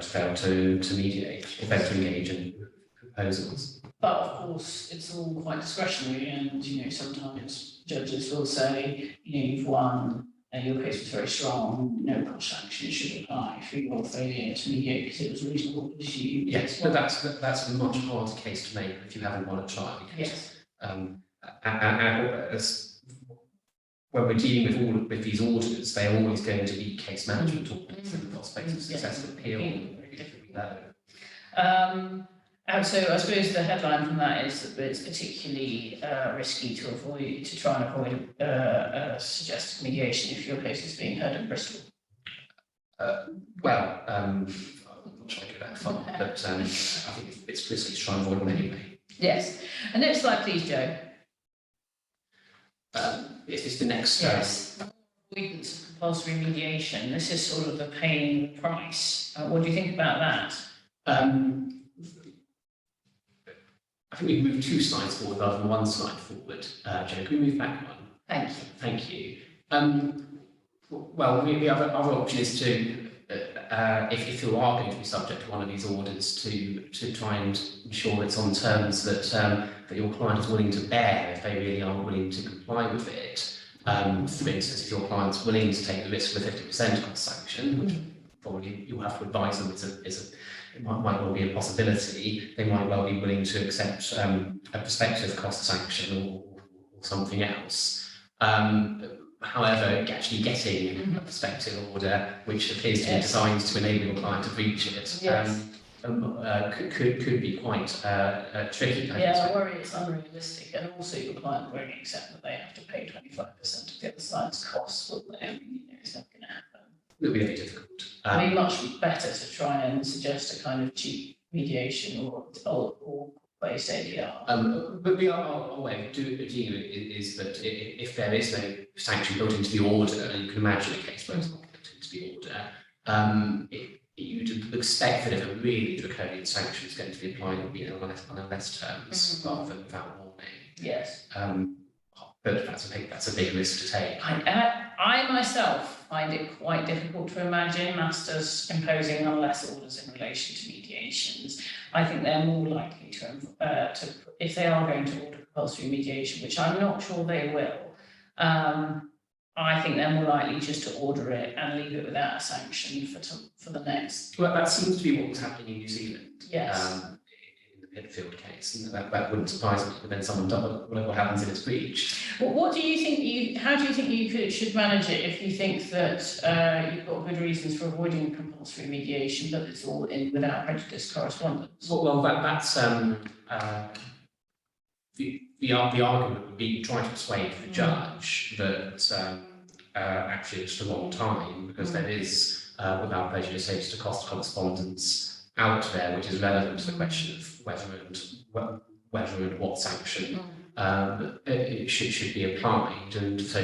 Speaker 3: failed to mediate or failed to engage in proposals.
Speaker 2: But of course, it's all quite discretionary, and sometimes judges will say, you've won, your case was very strong, no cost sanction should apply for your failure to mediate because it was reasonable.
Speaker 3: Yes, but that's a much harder case to make if you haven't won a trial.
Speaker 2: Yes.
Speaker 3: When we're dealing with these orders, they're always going to be case management orders, and the prospect of successful appeal very low.
Speaker 2: So I suppose the headline from that is that it's particularly risky to try and avoid a suggested mediation if your case is being heard in Bristol.
Speaker 3: I'm not trying to go that far, but I think it's risky to try and avoid them anyway.
Speaker 2: Yes. And next slide, please, Joe.
Speaker 3: It's the next.
Speaker 2: Yes. Avoidance of compulsory mediation. This is sort of the paying price. What do you think about that?
Speaker 3: I think we've moved 2 slides forward rather than 1 slide forward. Joe, can we move back 1?
Speaker 2: Thank you.
Speaker 3: Thank you. Well, the other option is to, if you are going to be subject to one of these orders, to try and ensure it's on terms that your client is willing to bear if they really are willing to comply with it. For instance, if your client's willing to take the risk of a 50% cost sanction, which probably you'll have to advise them it might well be a possibility, they might well be willing to accept a prospective cost sanction or something else. However, actually getting a prospective order which appears to be designed to enable your client to breach it could be quite tricky.
Speaker 2: I worry it's unrealistic, and also your client won't accept that they have to pay 25% of the other side's costs, will they? I mean, it's not going to happen.
Speaker 3: It would be very difficult.
Speaker 2: It would be much better to try and suggest a kind of cheap mediation or based ADR.
Speaker 3: But our way of doing it is that if there is no sanction built into the order, and you can imagine a case where it's not built into the order, you you'd expect that if a really draconian sanction is going to be applied, it would be on less terms rather than without warning.
Speaker 2: Yes.
Speaker 3: But that's a big risk to take.
Speaker 2: I myself find it quite difficult to imagine masters imposing unless orders in relation to mediations. I think they're more likely to if they are going to order compulsory mediation, which I'm not sure they will. I think they're more likely just to order it and leave it without a sanction for the next.
Speaker 3: Well, that seems to be what was happening in New Zealand.
Speaker 2: Yes.
Speaker 3: In the Pitfield case, and that wouldn't surprise me. But then someone does what happens if it's breached.
Speaker 2: Well, what do you think? How do you think you should manage it if you think that you've got good reasons for avoiding compulsory mediation, but it's all in without prejudice correspondence?
Speaker 3: Well, that's the argument would be trying to persuade the judge that actually it's the wrong time, because there is without prejudice to cost correspondence out there, which is relevant to the question of whether and what sanction it should be applied, and so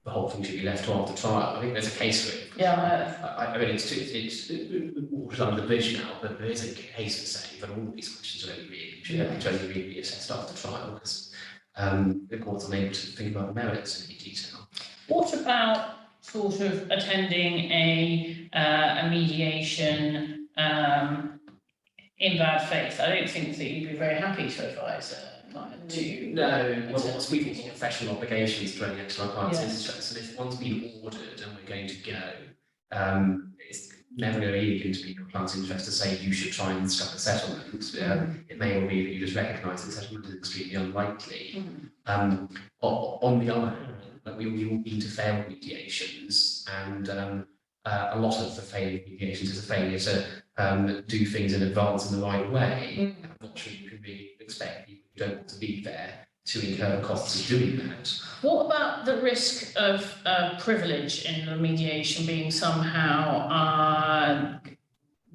Speaker 3: the whole thing should be left to after trial. I think there's a case for it.
Speaker 2: Yeah.
Speaker 3: I mean, it's under the bridge now, but there is a case for saying that all of these questions should only really be assessed after trial, because the court's unable to think about the merits in any detail.
Speaker 2: What about sort of attending a mediation in bad faith? I don't think that you'd be very happy to advise a client to.
Speaker 3: No, well, speaking of professional obligations to any excellent client's interest, and if one's been ordered and we're going to go, it's never really going to be your client's interest to say you should try and strike a settlement. It may well be that you just recognise that settlement is extremely unlikely. On the other hand, we all need to fail mediations, and a lot of the failure of mediations is a failure to do things in advance in the right way. I'm not sure you can really expect people who don't want to be there to incur the costs of doing that.
Speaker 2: What about the risk of privilege in the mediation being somehow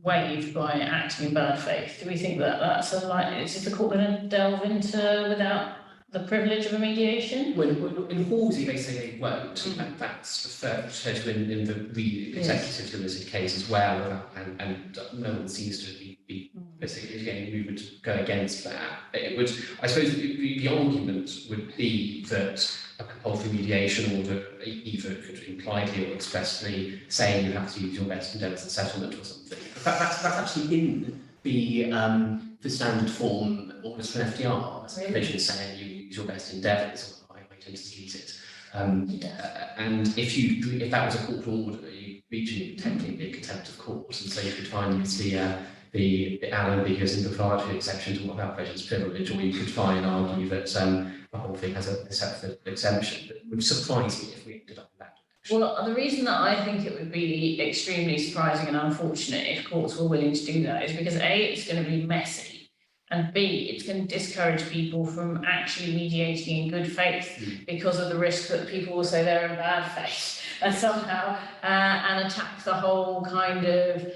Speaker 2: waived by acting in bad faith? Do we think that that's is the court going to delve into without the privilege of a mediation?
Speaker 3: In Halsey, they say they won't, and that's referred to in the executive limited case as well, and no one seems to be basically getting movement to go against that. It would, I suppose, the argument would be that a compulsory mediation order either could impliedly or expressly say you have to use your best endeavours in settlement or something. That's actually in the standard form orders for an FDR. It's a provision saying you use your best endeavours, or I tend to delete it. And if that was a court order, you reaching technically be a contempt of court, and so you could try and use the unambiguous and proprietary exception to without prejudice privilege, or you could try and argue that the whole thing has a separate exemption. But it would surprise me if we ended up in that direction.
Speaker 2: Well, the reason that I think it would be extremely surprising and unfortunate if courts were willing to do that is because A, it's going to be messy, and B, it's going to discourage people from actually mediating in good faith because of the risk that people will say they're in bad faith and somehow and attack the whole kind of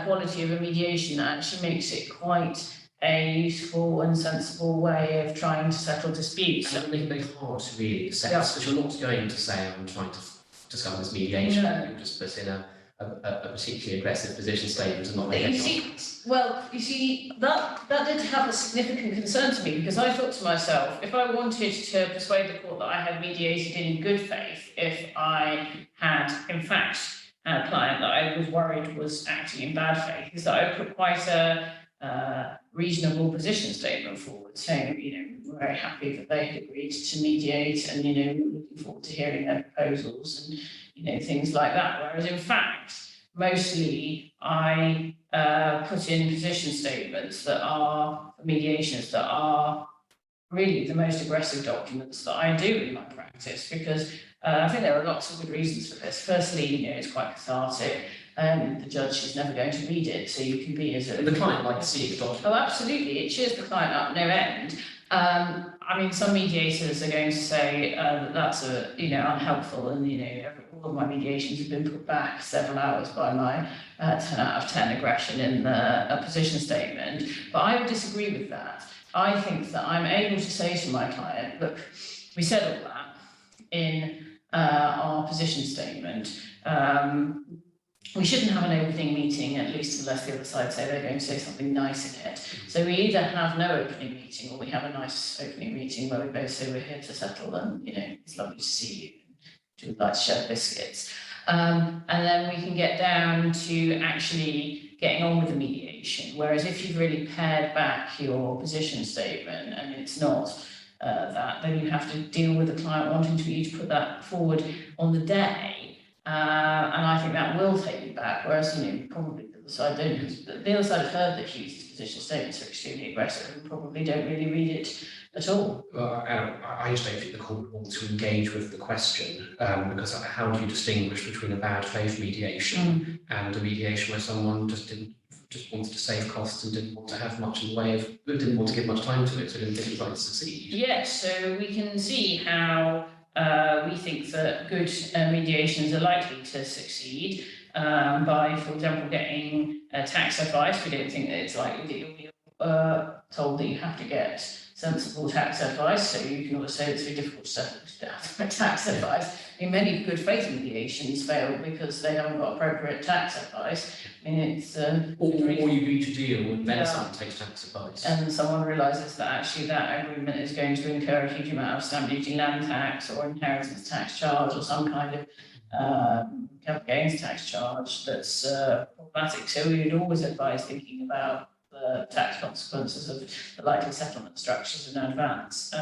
Speaker 2: quality of a mediation that actually makes it quite a useful and sensible way of trying to settle disputes.
Speaker 3: And they're hard to really assess, because you're not going to say, I'm trying to discover this mediation.
Speaker 2: No.
Speaker 3: You just put in a particularly aggressive position statement and not make any comments.
Speaker 2: You see, that did have a significant concern to me, because I thought to myself, if I wanted to persuade the court that I had mediated in good faith, if I had, in fact, a client that I was worried was acting in bad faith, is that I put quite a reasonable position statement forward, saying, we're very happy that they had agreed to mediate, and we're looking forward to hearing their proposals, and things like that. Whereas in fact, mostly I put in position statements that are mediations that are really the most aggressive documents that I do in my practice, because I think there are lots of good reasons for this. Firstly, it's quite cathartic. The judge is never going to read it, so you can be as a...
Speaker 3: The client likes to see the document.
Speaker 2: Oh, absolutely. It cheers the client up no end. Some mediators are going to say that that's unhelpful, and all of my mediations have been put back several hours by my 10 out of 10 aggression in a position statement. But I would disagree with that. I think that I'm able to say to my client, look, we said all that in our position statement. we shouldn't have an opening meeting, at least unless the other side say they're going to say something nice in it. So we either have no opening meeting, or we have a nice opening meeting where we both say we're here to settle, and it's lovely to see you. We'd like to share biscuits. And then we can get down to actually getting on with the mediation. Whereas if you've really pared back your position statement and it's not that, then you have to deal with the client wanting you to put that forward on the day. And I think that will take you back. Whereas, probably the other side don't. The other side have heard that Hugh's position statements are extremely aggressive and probably don't really read it at all.
Speaker 3: Well, I just don't think the court would want to engage with the question, because how do you distinguish between a bad faith mediation and a mediation where someone just wanted to save costs and didn't want to have much in the way of, didn't want to give much time to it, so didn't think it was going to succeed?
Speaker 2: Yes, so we can see how we think that good mediations are likely to succeed by, for example, getting tax advice. We don't think that it's likely that you'll be told that you have to get sensible tax advice, so you can always say it's very difficult to set tax advice. Many good faith mediations fail because they haven't got appropriate tax advice. It's
Speaker 3: or you agree to deal and then someone takes tax advice, and
Speaker 2: someone realises that actually that agreement is going to incur a huge amount of stamp duty, land tax, or inheritance tax charge, or some kind of capital gains tax charge that's problematic. So we would always advise thinking about the tax consequences of the likely settlement structures in advance.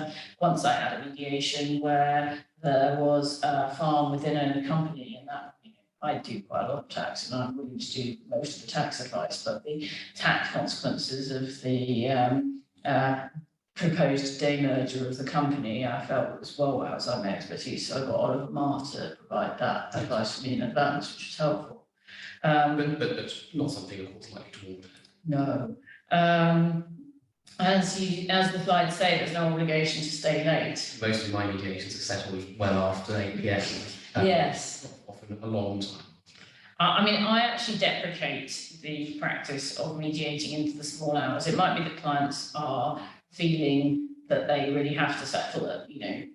Speaker 2: Once I had a mediation where there was a farm within a company, and that I do quite a lot of tax, and I'm willing to do most of the tax advice, but the tax consequences of the proposed demerger of the company, I felt was well outside my expertise, so I got Oliver Marr to provide that advice for me in advance, which was helpful.
Speaker 3: But not something the court's likely to want.
Speaker 2: No. As the slides say, there's no obligation to stay late.
Speaker 3: Most of my mediations are settled well after 8 p.m.
Speaker 2: Yes.
Speaker 3: Often a long time.
Speaker 2: I actually deprecate the practice of mediating into the small hours. It might be that clients are feeling that they really have to settle at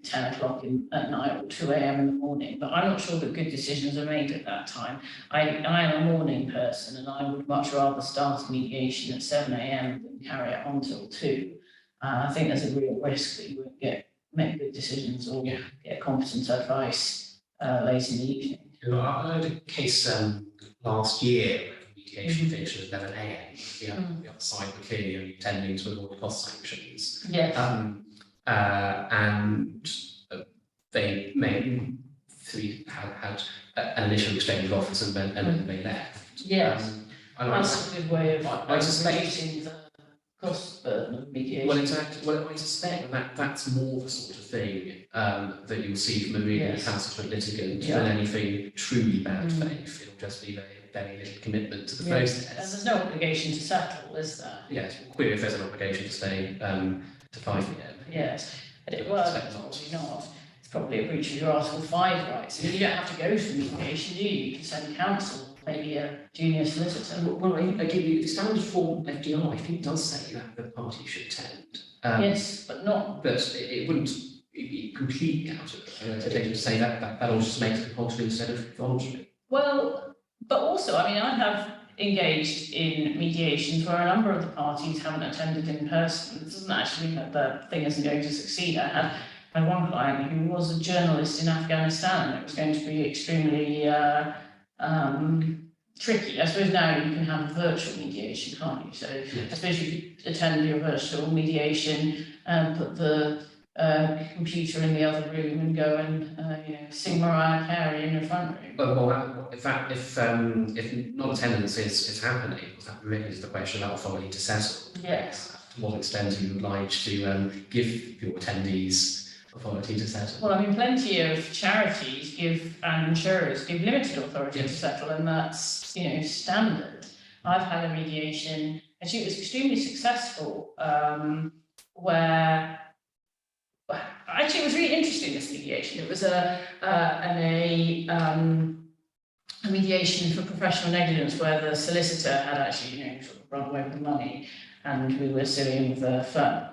Speaker 2: 10 o'clock at night or 2 a.m. in the morning, but I'm not sure that good decisions are made at that time. I am a morning person, and I would much rather start a mediation at 7 a.m. than carry it on till 2. I think there's a real risk that you won't make good decisions or get competent advice late in the evening.
Speaker 3: I had a case last year where the mediation finished at 11 a.m. The other side were clearly only intending to avoid cost sanctions.
Speaker 2: Yes.
Speaker 3: And they had an initial exchange of offers and then they left.
Speaker 2: Yes. That's a good way of
Speaker 3: reducing
Speaker 2: the cost burden of mediation.
Speaker 3: Well, exactly. Well, I suspect that's more the sort of thing that you'll see from a really recalcitrant litigant than anything truly bad faith. It'll just be very little commitment to the process.
Speaker 2: And there's no obligation to settle, is there?
Speaker 3: Yes. Queer if there's an obligation to stay to 5 p.m.
Speaker 2: Yes. Well, probably not. It's probably a breach of your Article 5 rights. You don't have to go to mediation, do you? You can send counsel, maybe a junior solicitor.
Speaker 3: Well, I give you the standard form FDR. I think does say that the party should attend.
Speaker 2: Yes, but not.
Speaker 3: But it wouldn't be completely out of to say that'll just make it compulsory instead of voluntary.
Speaker 2: Well, but also, I have engaged in mediations where a number of the parties haven't attended in person. It doesn't actually mean that the thing isn't going to succeed. I had one client who was a journalist in Afghanistan, and it was going to be extremely tricky. I suppose now you can have virtual mediation, can't you? So I suppose you could attend your virtual mediation and put the computer in the other room and go and sing Mariah Carey in the front room.
Speaker 3: Well, in fact, if non-attendance is happening, that raises the question about authority to settle.
Speaker 2: Yes.
Speaker 3: To what extent are you obliged to give your attendees authority to settle?
Speaker 2: Well, plenty of charities and insurers give limited authority to settle, and that's standard. I've had a mediation, actually it was extremely successful, where actually it was really interesting, this mediation. It was a mediation for professional negligence where the solicitor had actually sort of run away with the money, and we were suing the firm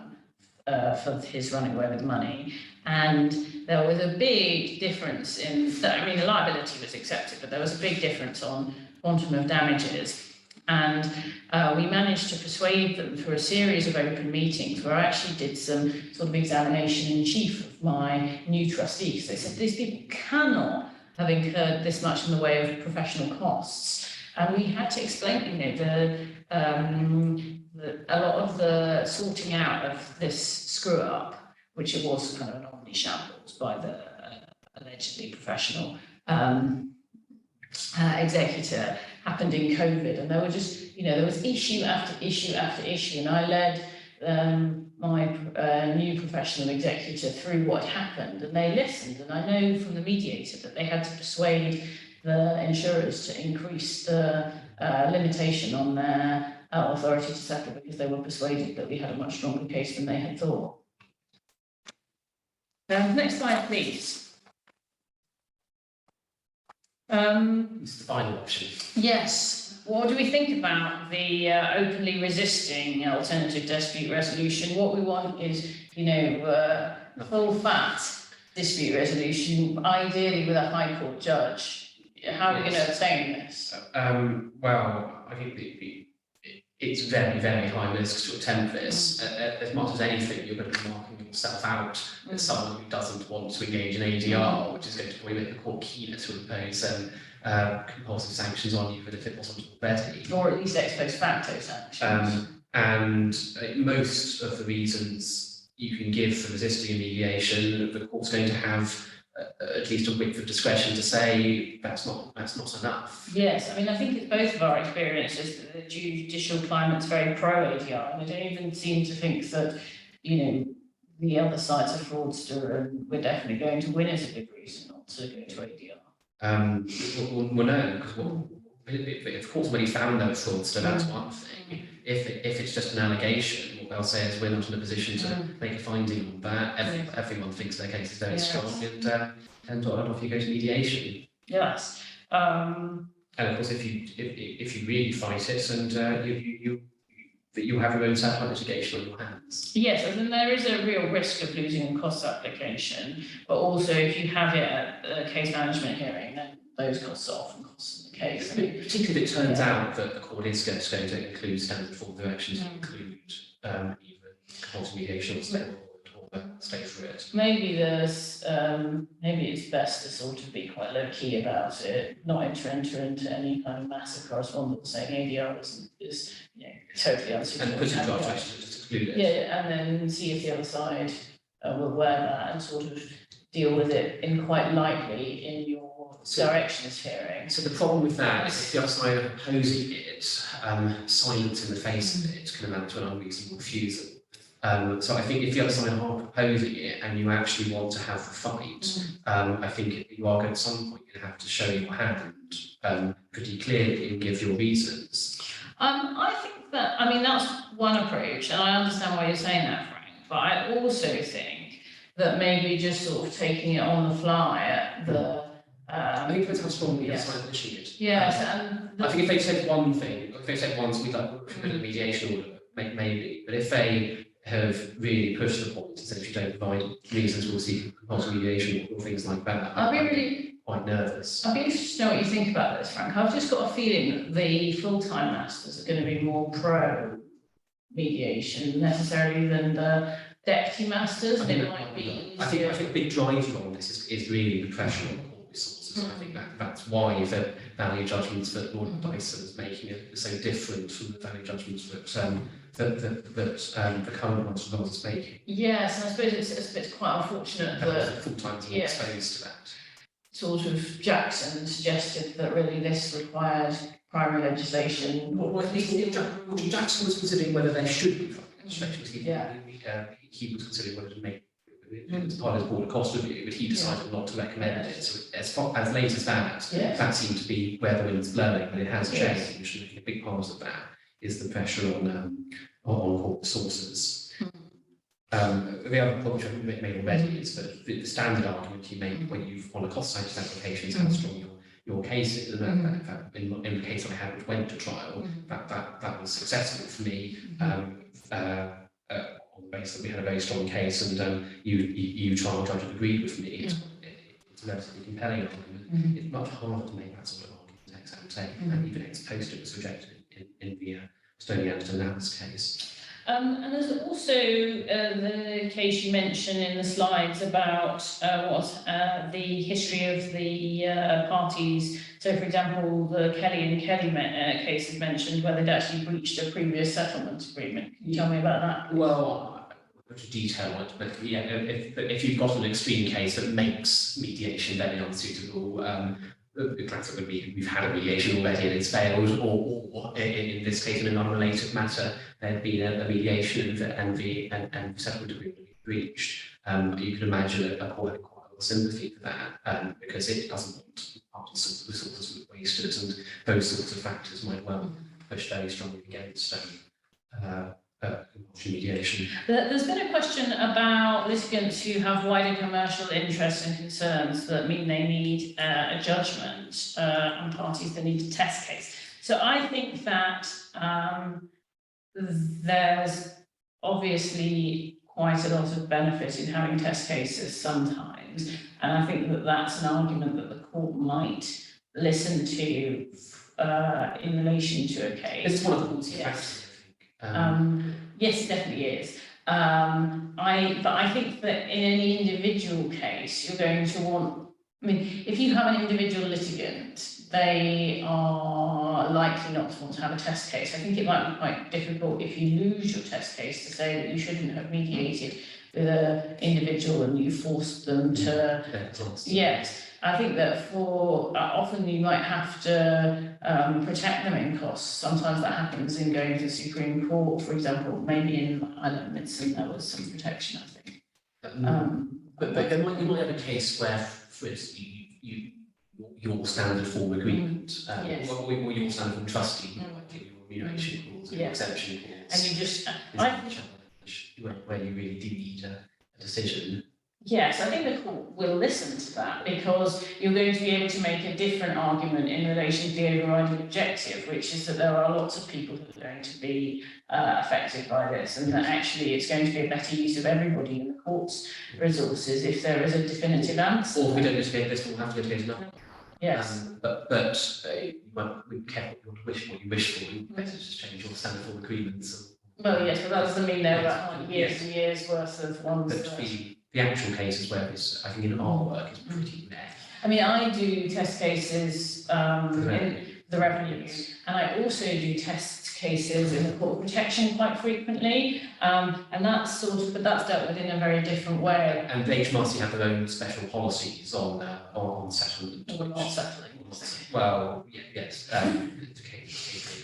Speaker 2: for his running away with money. And there was a big difference in, the liability was accepted, but there was a big difference on quantum of damages. And we managed to persuade them through a series of open meetings where I actually did some sort of examination in chief of my new trustees. They said these people cannot have incurred this much in the way of professional costs. And we had to explain, a lot of the sorting out of this screw up, which it was kind of an omni shambles by the allegedly professional executor, happened in COVID, and there were just, there was issue after issue after issue, and I led my new professional executor through what happened, and they listened, and I know from the mediator that they had to persuade the insurers to increase the limitation on their authority to settle because they were persuaded that we had a much stronger case than they had thought. Next slide, please.
Speaker 3: This is the final option.
Speaker 2: Yes. What do we think about the openly resisting alternative dispute resolution? What we want is, full fat dispute resolution, ideally with a High Court judge. How are we going to obtain this?
Speaker 3: Well, I think it's very, very high risk to attempt this. As much as anything, you're going to be marking yourself out as someone who doesn't want to engage in ADR, which is going to probably make the court keener to impose compulsory sanctions on you, but if it wasn't already.
Speaker 2: Or at least ex post facto sanctions.
Speaker 3: And most of the reasons you can give for resisting a mediation, the court's going to have at least a width of discretion to say that's not enough.
Speaker 2: Yes, I mean, I think it's both of our experiences that the judicial climate's very pro ADR, and I don't even seem to think that, the other side's a fraudster and we're definitely going to win as a big reason not to go to ADR.
Speaker 3: Well, no, because if the court's already found no fraudster, that's one thing. If it's just an allegation, what they'll say is we're not in a position to make a finding on that. Everyone thinks their case is very strong, and off you go to mediation.
Speaker 2: Yes.
Speaker 3: And of course, if you really fight it, and you have your own satellite litigation on your hands.
Speaker 2: Yes, and then there is a real risk of losing a cost application, but also if you have it at a case management hearing, then those costs are often costs of the case.
Speaker 3: Particularly if it turns out that the court is going to include standard form directions, include either compulsory mediation or stay for it.
Speaker 2: Maybe maybe it's best to sort of be quite low key about it, not enter into any kind of massive correspondence saying ADR is totally unsuitable.
Speaker 3: And put it draft to just exclude it.
Speaker 2: Yeah, and then see if the other side will wear that and sort of deal with it in quite lightly in your directions hearing.
Speaker 3: So the problem with that is if the other side are opposing it, silence in the face of it can amount to an unreasonable refusal. So I think if the other side are proposing it and you actually want to have the fight, I think you are going at some point going to have to show your hand pretty clearly and give your reasons.
Speaker 2: I think that, that's one approach, and I understand why you're saying that, Frank, but I also think that maybe just sort of taking it on the fly at the...
Speaker 3: I think that's how strongly the other side are pushing it.
Speaker 2: Yes,
Speaker 3: I think if they said one thing, if they said once we'd like to put a mediation order, maybe, but if they have really pushed the point and said if you don't provide reasons, we'll see compulsory mediation or things like that,
Speaker 2: I'd be really
Speaker 3: quite nervous.
Speaker 2: I'd be interested to know what you think about this, Frank. I've just got a feeling that the full-time masters are going to be more pro mediation necessarily than the deputy masters. And it might be easier.
Speaker 3: I think a big driver on this is really the pressure on court resources. I think that's why the value judgments that Lord Dyson is making are so different from the value judgments that the current ones is making.
Speaker 2: Yes, and I suppose it's quite unfortunate that
Speaker 3: full-time are exposed to that.
Speaker 2: Sort of Jackson suggested that really this required primary legislation.
Speaker 3: Well, Jackson was considering whether there should be primary legislation. He was considering whether to make it was part of his board cost review, but he decided not to recommend it. So as late as that, that seemed to be where the wind's blowing, but it has changed. And a big part of that is the pressure on court resources. The other point which I've made already is that the standard argument you make when you've won a cost sanctions application is how strong your case is. And in fact, in the case I had, which went to trial, that was successful for me. On the basis that we had a very strong case, and you trial judge agreed with me. It's a relatively compelling argument. It's much harder to make that sort of argument ex ante. safe, and even ex post it was rejected in the Stony Anderson Labs case.
Speaker 2: And there's also the case you mentioned in the slides about the history of the parties. So, for example, the Kelly and Kelly case is mentioned where they'd actually breached a previous settlement agreement. Can you tell me about that?
Speaker 3: Well, to detail on it, but yeah, if you've got an extreme case that makes mediation very unsuitable, the classic would be we've had a mediation already and it's failed, or in this case, in an unrelated matter, there'd been a mediation and the settlement agreement would be breached. You can imagine a court having quite a lot of sympathy for that, because it doesn't want parties' resources wasted, and those sorts of factors might well push very strongly against compulsory mediation.
Speaker 2: There's been a question about litigants who have wider commercial interests and concerns that mean they need a judgment and parties that need a test case. So I think that there's obviously quite a lot of benefit in having test cases sometimes, and I think that that's an argument that the court might listen to in relation to a case.
Speaker 3: It's one of the court's factors.
Speaker 2: Yes, it definitely is. But I think that in any individual case, you're going to want, I mean, if you have an individual litigant, they are likely not to want to have a test case. I think it might be quite difficult if you lose your test case to say that you shouldn't have mediated with an individual and you forced them to. Yes. I think that for often you might have to protect them in costs. Sometimes that happens in going to the Supreme Court, for example. Maybe in Ireland, there was some protection, I think.
Speaker 3: But you might have a case where, for instance, your standard form agreement,
Speaker 2: yes.
Speaker 3: or your standard form trustee, your remuneration clause, your exemption clause,
Speaker 2: and you just
Speaker 3: where you really do need a decision.
Speaker 2: Yes, I think the court will listen to that because you're going to be able to make a different argument in relation to the overriding objective, which is that there are lots of people who are going to be affected by this, and that actually it's going to be a better use of everybody in the court's resources if there is a definitive answer.
Speaker 3: Or if we don't litigate this, we'll have to litigate another.
Speaker 2: Yes.
Speaker 3: But you might be careful what you wish for. You better just change your standard form agreements.
Speaker 2: Well, yes, but that doesn't mean there are years and years worth of ones.
Speaker 3: But the actual cases where this, I think in our work, is pretty rare.
Speaker 2: I mean, I do test cases in the revenue, and I also do test cases in the court of protection quite frequently, and that's but that's dealt with in a very different way.
Speaker 3: And HMRC have their own special policies on settlement.
Speaker 2: Or not settling.
Speaker 3: Well, yes.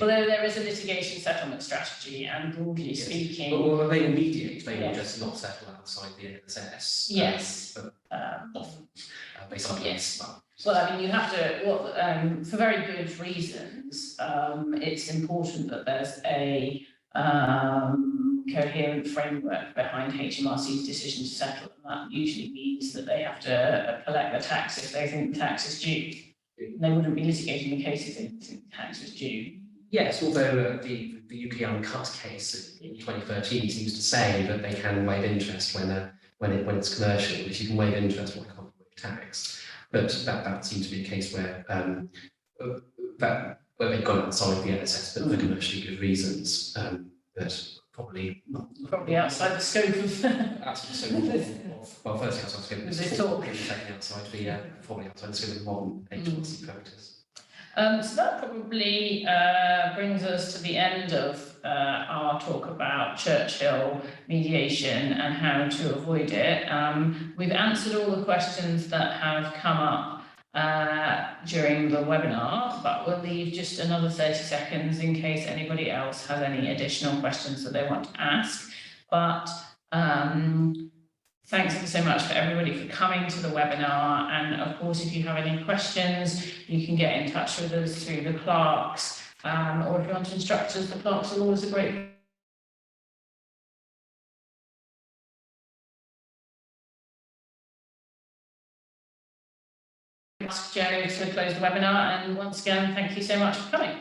Speaker 2: Well, there is a litigation settlement strategy, and broadly speaking,
Speaker 3: well, they will mediate. They will just not settle outside the NSS.
Speaker 2: Yes.
Speaker 3: Often, based on
Speaker 2: yes. Well, I mean, you have to. For very good reasons, it's important that there's a coherent framework behind HMRC's decision to settle, and that usually means that they have to collect the tax if they think the tax is due. They wouldn't be litigating the case if they think the tax was due.
Speaker 3: Yes, although the UK Uncut case in 2013 seems to say that they can waive interest when it's commercial, which you can waive interest when you can't waive tax. But that seems to be a case where they've gone outside the NSS, but for commercially good reasons. But probably not.
Speaker 2: Probably outside the scope of.
Speaker 3: Well, firstly outside the scope of this talk, and secondly outside probably outside the scope of modern HMRC practice.
Speaker 2: So that probably brings us to the end of our talk about Churchill mediation and how to avoid it. We've answered all the questions that have come up during the webinar, but we'll leave just another 30 seconds in case anybody else has any additional questions that they want to ask. But thanks ever so much for everybody for coming to the webinar. And of course, if you have any questions, you can get in touch with us through the clerks, or if you want to instruct us, the clerks are always a great ask Joe to close the webinar. And once again, thank you so much for coming.